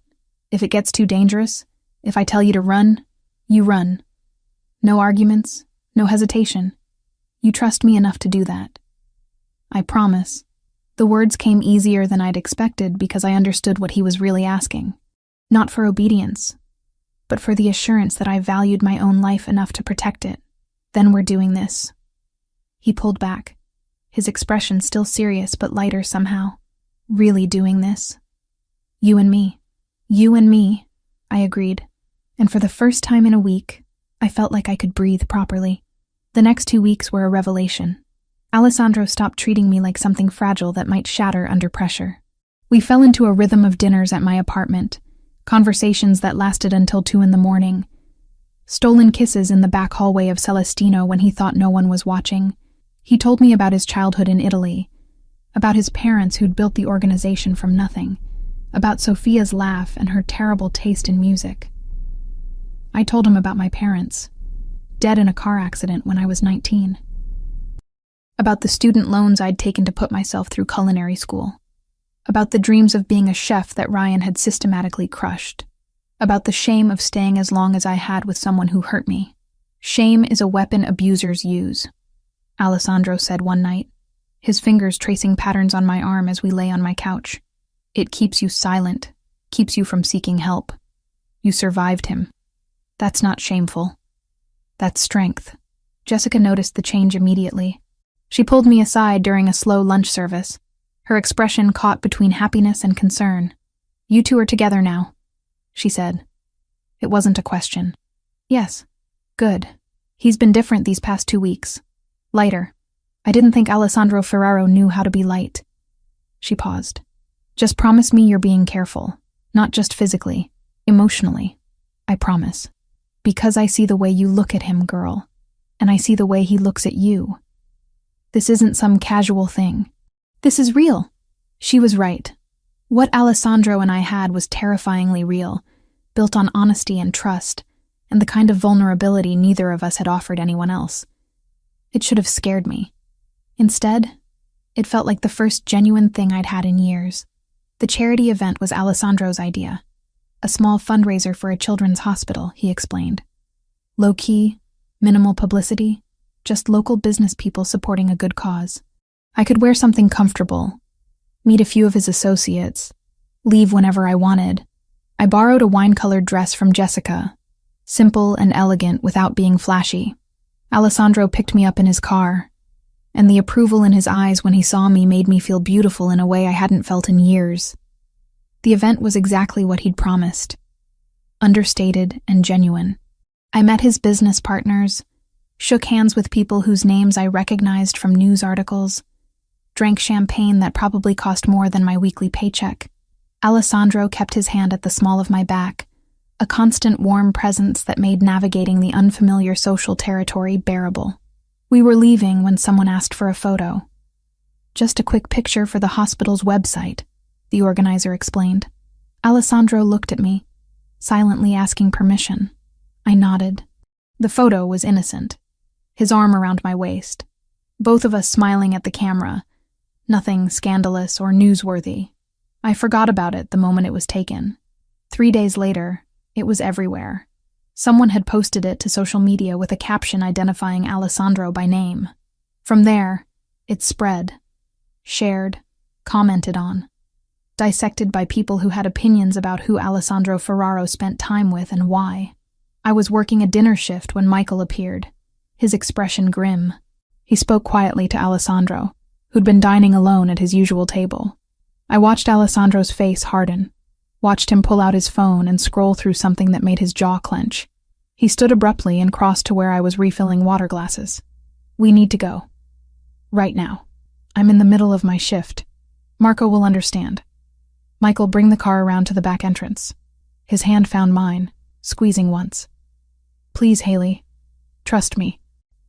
If it gets too dangerous? If I tell you to run, you run. No arguments, no hesitation. You trust me enough to do that. I promise. The words came easier than I'd expected because I understood what he was really asking. Not for obedience, but for the assurance that I valued my own life enough to protect it. Then we're doing this. He pulled back, his expression still serious but lighter somehow. Really doing this. You and me. You and me, I agreed. And for the first time in a week, I felt like I could breathe properly. The next 2 weeks were a revelation. Alessandro stopped treating me like something fragile that might shatter under pressure. We fell into a rhythm of dinners at my apartment, conversations that lasted until 2 a.m, stolen kisses in the back hallway of Celestino when he thought no one was watching. He told me about his childhood in Italy, about his parents who'd built the organization from nothing, about Sophia's laugh and her terrible taste in music. I told him about my parents, dead in a car accident when I was 19. About the student loans I'd taken to put myself through culinary school. About the dreams of being a chef that Ryan had systematically crushed. About the shame of staying as long as I had with someone who hurt me. Shame is a weapon abusers use, Alessandro said one night, his fingers tracing patterns on my arm as we lay on my couch. It keeps you silent, keeps you from seeking help. You survived him. That's not shameful. That's strength. Jessica noticed the change immediately. She pulled me aside during a slow lunch service, her expression caught between happiness and concern. You two are together now, she said. It wasn't a question. Yes. Good. He's been different these past 2 weeks. Lighter. I didn't think Alessandro Ferraro knew how to be light. She paused. Just promise me you're being careful. Not just physically. Emotionally. I promise. Because I see the way you look at him, girl. And I see the way he looks at you. This isn't some casual thing. This is real. She was right. What Alessandro and I had was terrifyingly real, built on honesty and trust, and the kind of vulnerability neither of us had offered anyone else. It should have scared me. Instead, it felt like the first genuine thing I'd had in years. The charity event was Alessandro's idea. A small fundraiser for a children's hospital, he explained. Low-key, minimal publicity, just local business people supporting a good cause. I could wear something comfortable, meet a few of his associates, leave whenever I wanted. I borrowed a wine-colored dress from Jessica, simple and elegant without being flashy. Alessandro picked me up in his car, and the approval in his eyes when he saw me made me feel beautiful in a way I hadn't felt in years. The event was exactly what he'd promised, understated and genuine. I met his business partners, shook hands with people whose names I recognized from news articles, drank champagne that probably cost more than my weekly paycheck. Alessandro kept his hand at the small of my back, a constant warm presence that made navigating the unfamiliar social territory bearable. We were leaving when someone asked for a photo. Just a quick picture for the hospital's website, the organizer explained. Alessandro looked at me, silently asking permission. I nodded. The photo was innocent, his arm around my waist, both of us smiling at the camera, nothing scandalous or newsworthy. I forgot about it the moment it was taken. 3 days later, it was everywhere. Someone had posted it to social media with a caption identifying Alessandro by name. From there, it spread, shared, commented on, dissected by people who had opinions about who Alessandro Ferraro spent time with and why. I was working a dinner shift when Michael appeared, his expression grim. He spoke quietly to Alessandro, who'd been dining alone at his usual table. I watched Alessandro's face harden, watched him pull out his phone and scroll through something that made his jaw clench. He stood abruptly and crossed to where I was refilling water glasses. "We need to go. Right now. I'm in the middle of my shift. Marco will understand." "Michael, bring the car around to the back entrance." His hand found mine, squeezing once. "Please, Haley. Trust me."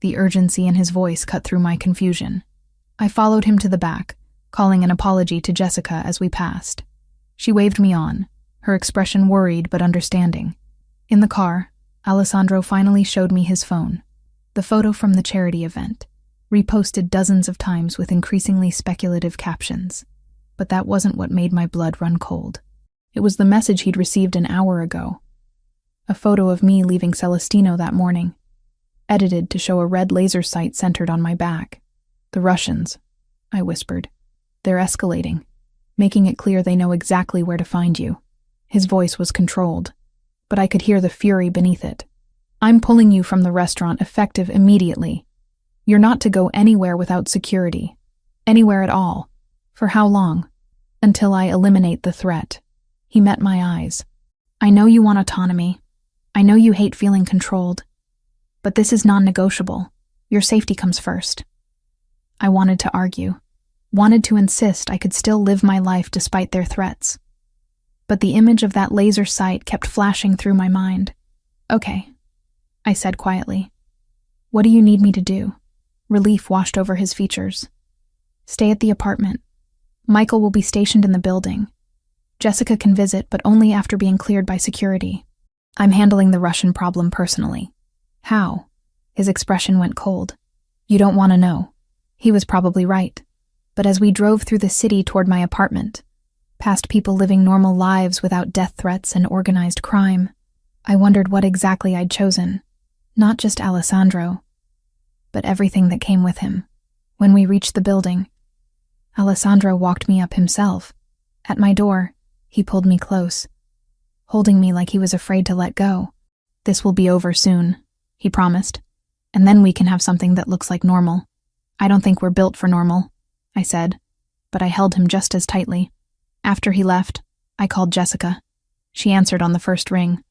The urgency in his voice cut through my confusion. I followed him to the back, calling an apology to Jessica as we passed. She waved me on, her expression worried but understanding. In the car, Alessandro finally showed me his phone. The photo from the charity event, reposted dozens of times with increasingly speculative captions. But that wasn't what made my blood run cold. It was the message he'd received an hour ago. A photo of me leaving Celestino that morning, edited to show a red laser sight centered on my back. "The Russians," I whispered. "They're escalating, making it clear they know exactly where to find you." His voice was controlled, but I could hear the fury beneath it. "I'm pulling you from the restaurant effective immediately. You're not to go anywhere without security. Anywhere at all. For how long? Until I eliminate the threat." He met my eyes. "I know you want autonomy. I know you hate feeling controlled. But this is non-negotiable. Your safety comes first." I wanted to argue, wanted to insist I could still live my life despite their threats. But the image of that laser sight kept flashing through my mind. "Okay," I said quietly. "What do you need me to do?" Relief washed over his features. "Stay at the apartment. Michael will be stationed in the building. Jessica can visit, but only after being cleared by security. I'm handling the Russian problem personally." "How?" His expression went cold. "You don't want to know." He was probably right. But as we drove through the city toward my apartment, past people living normal lives without death threats and organized crime, I wondered what exactly I'd chosen. Not just Alessandro, but everything that came with him. When we reached the building, Alessandro walked me up himself. At my door, he pulled me close, holding me like he was afraid to let go. "This will be over soon," he promised, "and then we can have something that looks like normal." "I don't think we're built for normal," I said, but I held him just as tightly. After he left, I called Jessica. She answered on the first ring.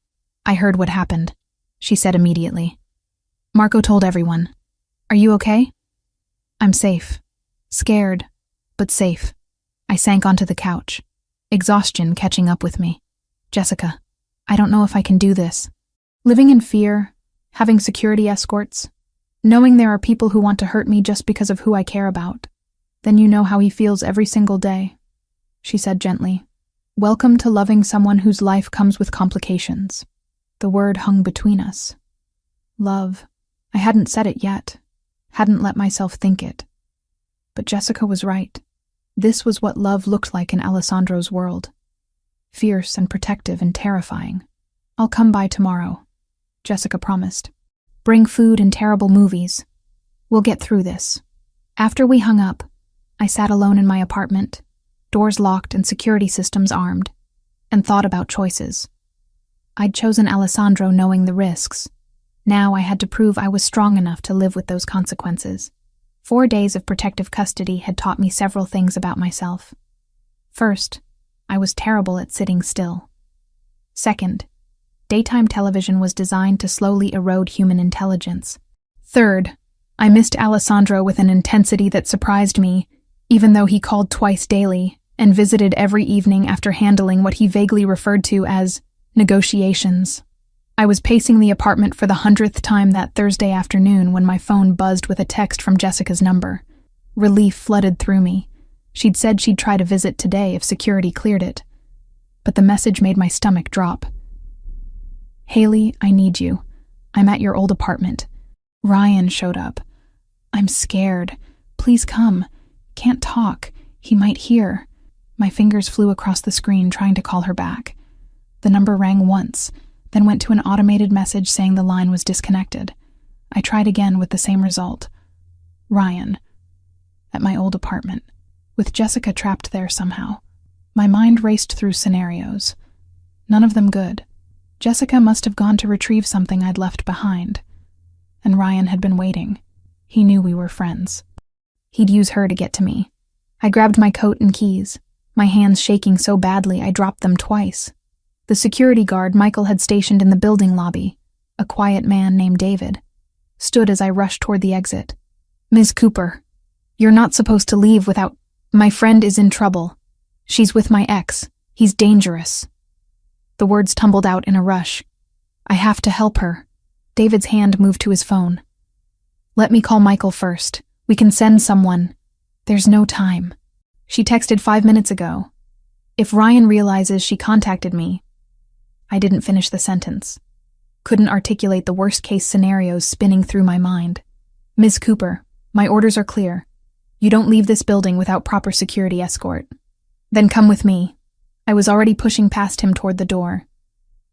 "I heard what happened," she said immediately. "Marco told everyone. Are you okay?" "I'm safe. Scared, but safe." I sank onto the couch, exhaustion catching up with me. "Jessica, I don't know if I can do this. Living in fear, having security escorts, knowing there are people who want to hurt me just because of who I care about. Then you know how he feels every single day," she said gently. "Welcome to loving someone whose life comes with complications." The word hung between us. Love. I hadn't said it yet, hadn't let myself think it. But Jessica was right. This was what love looked like in Alessandro's world. Fierce and protective and terrifying. "I'll come by tomorrow," Jessica promised. "Bring food and terrible movies. We'll get through this." After we hung up, I sat alone in my apartment, doors locked and security systems armed, and thought about choices. I'd chosen Alessandro knowing the risks. Now I had to prove I was strong enough to live with those consequences. 4 days of protective custody had taught me several things about myself. First, I was terrible at sitting still. Second, daytime television was designed to slowly erode human intelligence. Third, I missed Alessandro with an intensity that surprised me, even though he called twice daily and visited every evening after handling what he vaguely referred to as negotiations. I was pacing the apartment for the 100th time that Thursday afternoon when my phone buzzed with a text from Jessica's number. Relief flooded through me. She'd said she'd try to visit today if security cleared it. But the message made my stomach drop. "Haley, I need you. I'm at your old apartment. Ryan showed up. I'm scared. Please come. Can't talk. He might hear." My fingers flew across the screen trying to call her back. The number rang once, then went to an automated message saying the line was disconnected. I tried again with the same result. Ryan. At my old apartment. with Jessica trapped there somehow. My mind raced through scenarios. None of them good. Jessica must have gone to retrieve something I'd left behind. And Ryan had been waiting. He knew we were friends. He'd use her to get to me. I grabbed my coat and keys, my hands shaking so badly I dropped them twice. The security guard Michael had stationed in the building lobby, a quiet man named David, stood as I rushed toward the exit. "Ms. Cooper, you're not supposed to leave without— My friend is in trouble. She's with my ex. He's dangerous." The words tumbled out in a rush. "I have to help her." David's hand moved to his phone. "Let me call Michael first. We can send someone." "There's no time. She texted 5 minutes ago. If Ryan realizes she contacted me—" I didn't finish the sentence. Couldn't articulate the worst-case scenarios spinning through my mind. "Ms. Cooper, my orders are clear. You don't leave this building without proper security escort." "Then come with me." I was already pushing past him toward the door.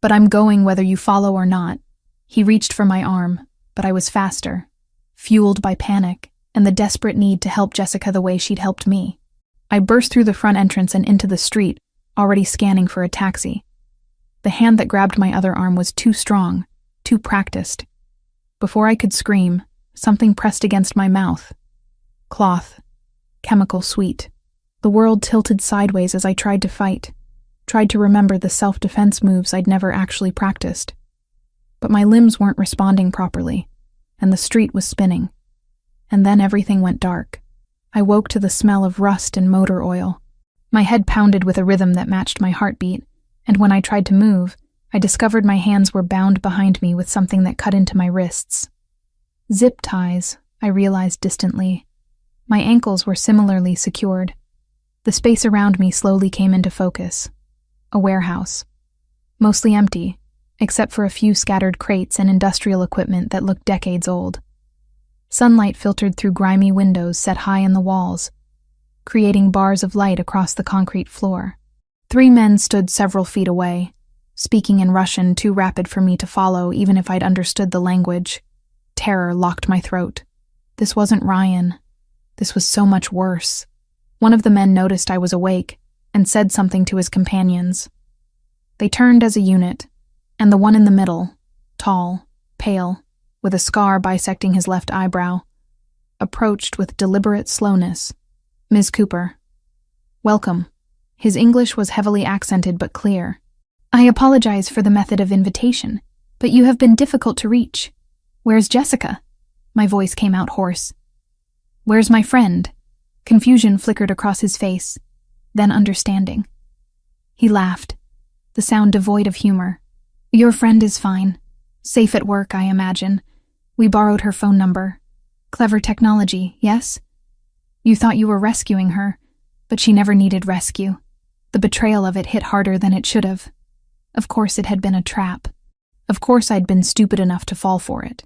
"But I'm going whether you follow or not." He reached for my arm, but I was faster, fueled by panic and the desperate need to help Jessica the way she'd helped me. I burst through the front entrance and into the street, already scanning for a taxi. The hand that grabbed my other arm was too strong, too practiced. Before I could scream, something pressed against my mouth. Cloth. Chemical sweet. The world tilted sideways as I tried to fight, tried to remember the self-defense moves I'd never actually practiced. But my limbs weren't responding properly, and the street was spinning. And then everything went dark. I woke to the smell of rust and motor oil. My head pounded with a rhythm that matched my heartbeat, and when I tried to move, I discovered my hands were bound behind me with something that cut into my wrists. Zip ties, I realized distantly. My ankles were similarly secured. The space around me slowly came into focus. A warehouse. Mostly empty, except for a few scattered crates and industrial equipment that looked decades old. Sunlight filtered through grimy windows set high in the walls, creating bars of light across the concrete floor. 3 men stood several feet away, speaking in Russian too rapid for me to follow even if I'd understood the language. Terror locked my throat. This wasn't Ryan. This was so much worse. One of the men noticed I was awake and said something to his companions. They turned as a unit, and the one in the middle, tall, pale, with a scar bisecting his left eyebrow, approached with deliberate slowness. "Ms. Cooper." "Welcome." His English was heavily accented but clear. "I apologize for the method of invitation, but you have been difficult to reach. Where's Jessica?" My voice came out hoarse. "Where's my friend?" Confusion flickered across his face, then understanding. He laughed, the sound devoid of humor. "Your friend is fine. Safe at work, I imagine. We borrowed her phone number. Clever technology, yes? You thought you were rescuing her, but she never needed rescue. The betrayal of it hit harder than it should have. Of course it had been a trap. Of course I'd been stupid enough to fall for it.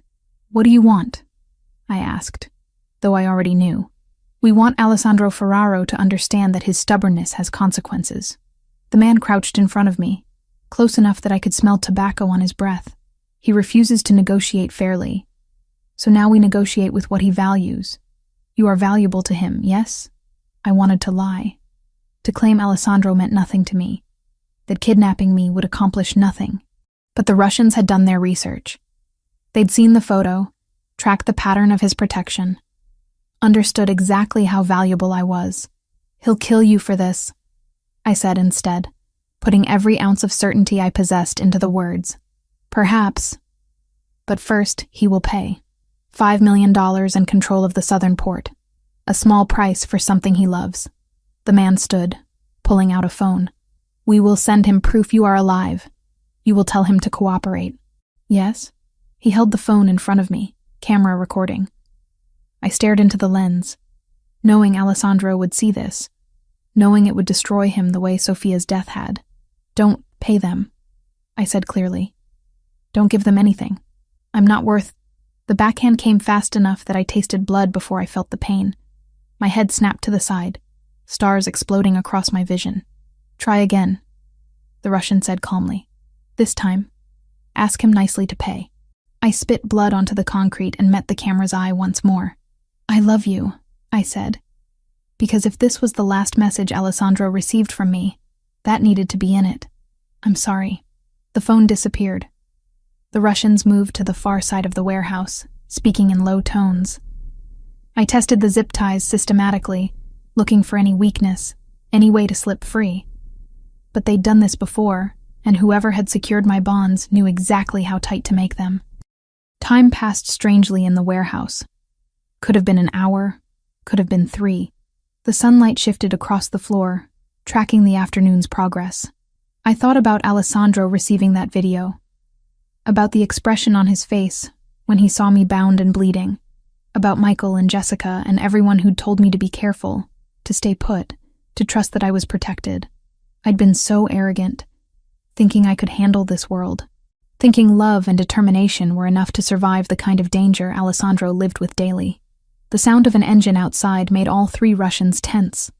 What do you want?" I asked, though I already knew. "We want Alessandro Ferraro to understand that his stubbornness has consequences." The man crouched in front of me, close enough that I could smell tobacco on his breath. He refuses to negotiate fairly. So now we negotiate with what he values. You are valuable to him, yes? I wanted to lie. To claim Alessandro meant nothing to me. That kidnapping me would accomplish nothing. But the Russians had done their research. They'd seen the photo, tracked the pattern of his protection, understood exactly how valuable I was. "He'll kill you for this," I said instead, putting every ounce of certainty I possessed into the words. "Perhaps. But first, he will pay. $5 million and control of the southern port. A small price for something he loves." The man stood, pulling out a phone. "We will send him proof you are alive. You will tell him to cooperate." "Yes?" He held the phone in front of me, camera recording. I stared into the lens, knowing Alessandro would see this, knowing it would destroy him the way Sophia's death had. "Don't pay them," I said clearly. "Don't give them anything. I'm not worth—" The backhand came fast enough that I tasted blood before I felt the pain. My head snapped to the side, stars exploding across my vision. "Try again," the Russian said calmly. "This time, ask him nicely to pay." I spit blood onto the concrete and met the camera's eye once more. "I love you," I said. Because if this was the last message Alessandro received from me, that needed to be in it. I'm sorry. The phone disappeared. The Russians moved to the far side of the warehouse, speaking in low tones. I tested the zip ties systematically, looking for any weakness, any way to slip free. But they'd done this before, and whoever had secured my bonds knew exactly how tight to make them. Time passed strangely in the warehouse. Could have been an hour, could have been 3. The sunlight shifted across the floor, tracking the afternoon's progress. I thought about Alessandro receiving that video, about the expression on his face when he saw me bound and bleeding, about Michael and Jessica and everyone who'd told me to be careful, to stay put, to trust that I was protected. I'd been so arrogant, thinking I could handle this world, thinking love and determination were enough to survive the kind of danger Alessandro lived with daily. The sound of an engine outside made all 3 Russians tense.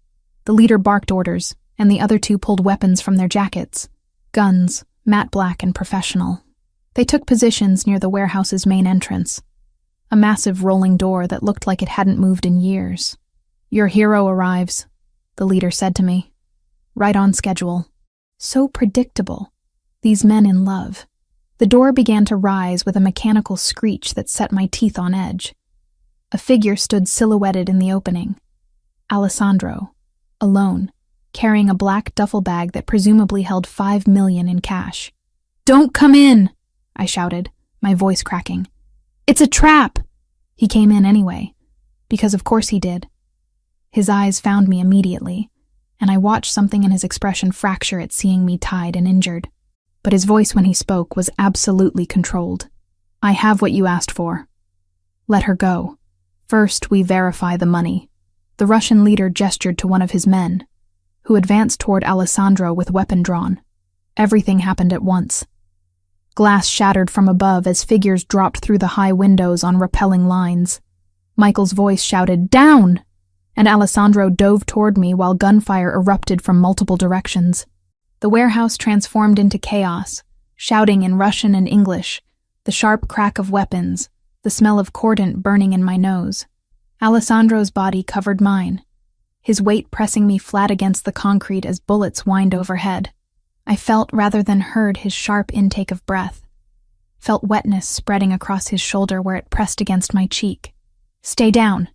The leader barked orders, and the other 2 pulled weapons from their jackets. Guns, matte black and professional. They took positions near the warehouse's main entrance, a massive rolling door that looked like it hadn't moved in years. "Your hero arrives," the leader said to me. Right on schedule. So predictable. These men in love. The door began to rise with a mechanical screech that set my teeth on edge. A figure stood silhouetted in the opening. Alessandro, alone, carrying a black duffel bag that presumably held $5 million in cash. "Don't come in!" I shouted, my voice cracking. "It's a trap!" He came in anyway, because of course he did. His eyes found me immediately, and I watched something in his expression fracture at seeing me tied and injured. But his voice when he spoke was absolutely controlled. "I have what you asked for. Let her go. First, we verify the money." The Russian leader gestured to one of his men, who advanced toward Alessandro with weapon drawn. Everything happened at once. Glass shattered from above as figures dropped through the high windows on rappelling lines. Michael's voice shouted, "Down!" and Alessandro dove toward me while gunfire erupted from multiple directions. The warehouse transformed into chaos, shouting in Russian and English, the sharp crack of weapons, the smell of cordant burning in my nose. Alessandro's body covered mine, his weight pressing me flat against the concrete as bullets whined overhead. I felt rather than heard his sharp intake of breath, felt wetness spreading across his shoulder where it pressed against my cheek. "Stay down,"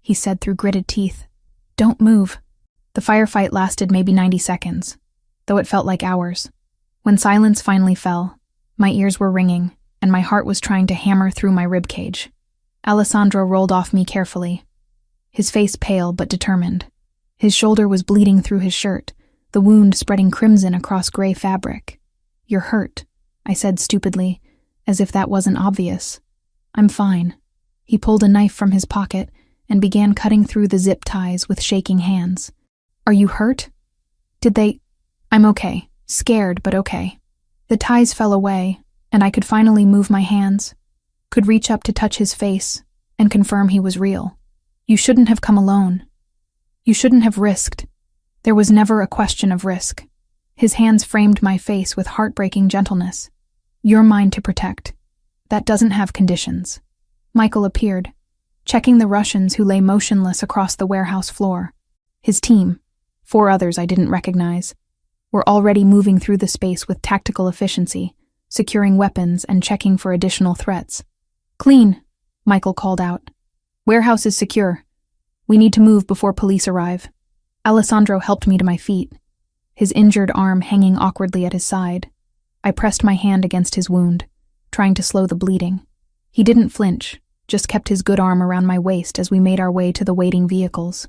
he said through gritted teeth. "Don't move." The firefight lasted maybe 90 seconds, though it felt like hours. When silence finally fell, my ears were ringing, and my heart was trying to hammer through my ribcage. Alessandro rolled off me carefully, his face pale but determined. His shoulder was bleeding through his shirt, the wound spreading crimson across gray fabric. "You're hurt," I said stupidly, as if that wasn't obvious. "I'm fine." He pulled a knife from his pocket and began cutting through the zip ties with shaking hands. "Are you hurt? Did they—" "I'm okay. Scared, but okay." The ties fell away, and I could finally move my hands, could reach up to touch his face and confirm he was real. "You shouldn't have come alone. You shouldn't have risked." There was never a question of risk. His hands framed my face with heartbreaking gentleness. "You're mine to protect. That doesn't have conditions." Michael appeared, checking the Russians who lay motionless across the warehouse floor. His team, 4 others I didn't recognize, were already moving through the space with tactical efficiency, securing weapons and checking for additional threats. "Clean," Michael called out. "Warehouse is secure. We need to move before police arrive." Alessandro helped me to my feet, his injured arm hanging awkwardly at his side. I pressed my hand against his wound, trying to slow the bleeding. He didn't flinch, just kept his good arm around my waist as we made our way to the waiting vehicles.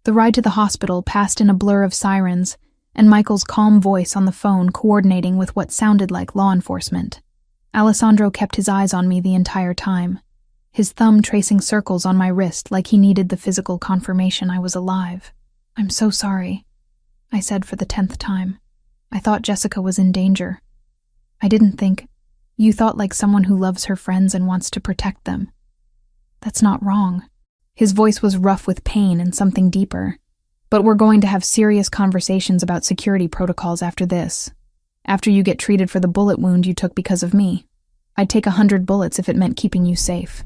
The ride to the hospital passed in a blur of sirens, and Michael's calm voice on the phone coordinating with what sounded like law enforcement. Alessandro kept his eyes on me the entire time, his thumb tracing circles on my wrist like he needed the physical confirmation I was alive. "I'm so sorry," I said for the 10th time. "I thought Jessica was in danger. I didn't think—" "You thought like someone who loves her friends and wants to protect them. That's not wrong." His voice was rough with pain and something deeper. "But we're going to have serious conversations about security protocols after this. After you get treated for the bullet wound you took because of me. I'd take 100 bullets if it meant keeping you safe."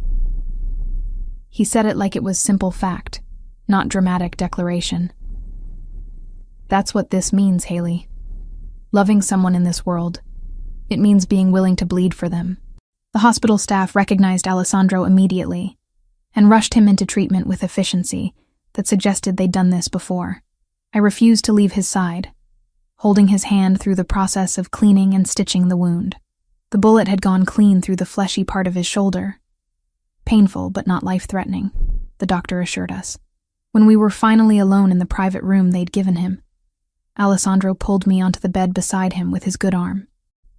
He said it like it was simple fact, not dramatic declaration. That's what this means, Haley. Loving someone in this world. It means being willing to bleed for them. The hospital staff recognized Alessandro immediately and rushed him into treatment with efficiency that suggested they'd done this before. I refused to leave his side, holding his hand through the process of cleaning and stitching the wound. The bullet had gone clean through the fleshy part of his shoulder. Painful, but not life-threatening, the doctor assured us. When we were finally alone in the private room they'd given him, Alessandro pulled me onto the bed beside him with his good arm.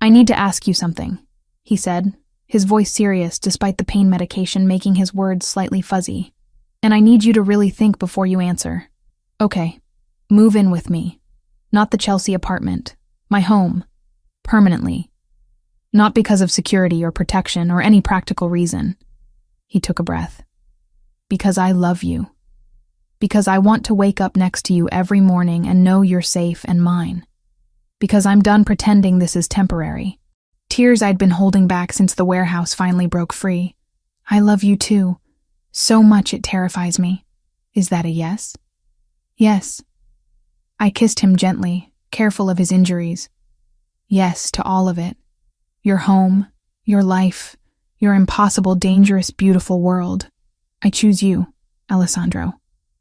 "I need to ask you something," he said, his voice serious despite the pain medication making his words slightly fuzzy. "And I need you to really think before you answer. Okay, move in with me. Not the Chelsea apartment. My home. Permanently. Not because of security or protection or any practical reason." He took a breath. "Because I love you. Because I want to wake up next to you every morning and know you're safe and mine. Because I'm done pretending this is temporary." Tears I'd been holding back since the warehouse finally broke free. "I love you too. So much it terrifies me." "Is that a yes?" "Yes." I kissed him gently, careful of his injuries. "Yes to all of it. Your home, your life, your impossible, dangerous, beautiful world. I choose you, Alessandro.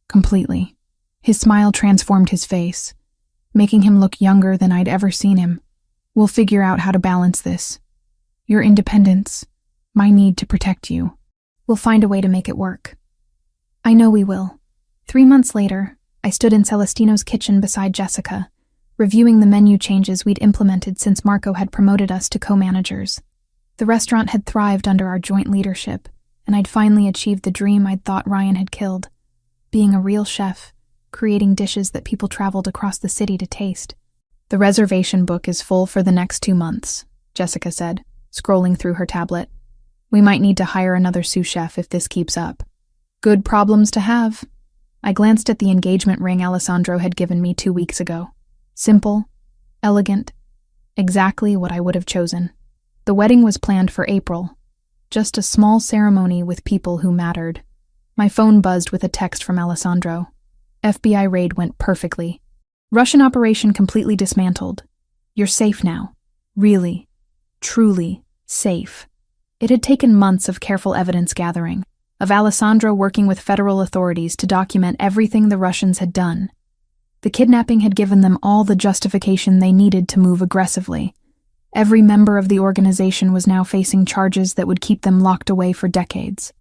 Completely." His smile transformed his face, making him look younger than I'd ever seen him. "We'll figure out how to balance this. Your independence, my need to protect you. We'll find a way to make it work." "I know we will." 3 months later, I stood in Celestino's kitchen beside Jessica, reviewing the menu changes we'd implemented since Marco had promoted us to co-managers. The restaurant had thrived under our joint leadership, and I'd finally achieved the dream I'd thought Ryan had killed, being a real chef, creating dishes that people traveled across the city to taste. "The reservation book is full for the next 2 months, Jessica said, scrolling through her tablet. "We might need to hire another sous chef if this keeps up." "Good problems to have." I glanced at the engagement ring Alessandro had given me 2 weeks ago. Simple, elegant, exactly what I would have chosen. The wedding was planned for April, just a small ceremony with people who mattered. My phone buzzed with a text from Alessandro. "FBI raid went perfectly. Russian operation completely dismantled. You're safe now. Really, truly safe." It had taken months of careful evidence gathering, of Alessandro working with federal authorities to document everything the Russians had done. The kidnapping had given them all the justification they needed to move aggressively. Every member of the organization was now facing charges that would keep them locked away for decades.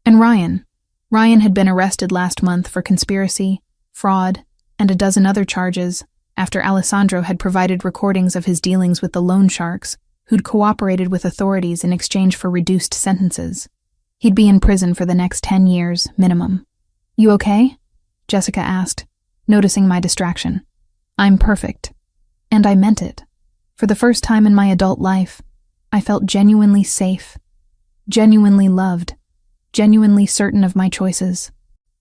And Ryan had been arrested last month for conspiracy, fraud, and a dozen other charges after Alessandro had provided recordings of his dealings with the loan sharks who'd cooperated with authorities in exchange for reduced sentences. He'd be in prison for the next 10 years, minimum. "You okay?" Jessica asked, noticing my distraction. "I'm perfect." And I meant it. For the first time in my adult life, I felt genuinely safe, genuinely loved, genuinely certain of my choices.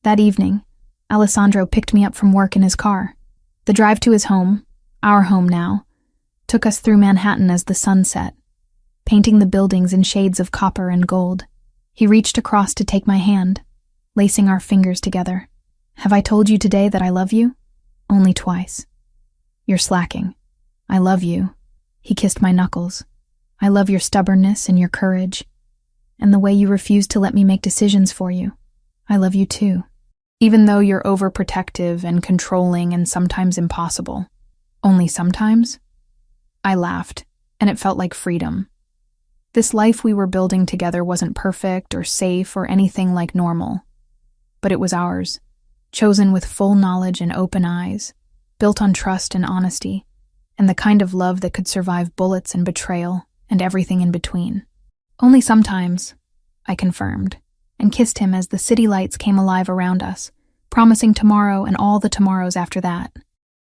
That evening, Alessandro picked me up from work in his car. The drive to his home, our home now, took us through Manhattan as the sun set, painting the buildings in shades of copper and gold. He reached across to take my hand, lacing our fingers together. "Have I told you today that I love you?" "Only twice." "You're slacking." "I love you." He kissed my knuckles. "I love your stubbornness and your courage, and the way you refuse to let me make decisions for you. I love you too. Even though you're overprotective and controlling and sometimes impossible." "Only sometimes?" I laughed, and it felt like freedom. This life we were building together wasn't perfect or safe or anything like normal, but it was ours, chosen with full knowledge and open eyes, built on trust and honesty, and the kind of love that could survive bullets and betrayal and everything in between. "Only sometimes," I confirmed, and kissed him as the city lights came alive around us, promising tomorrow and all the tomorrows after that.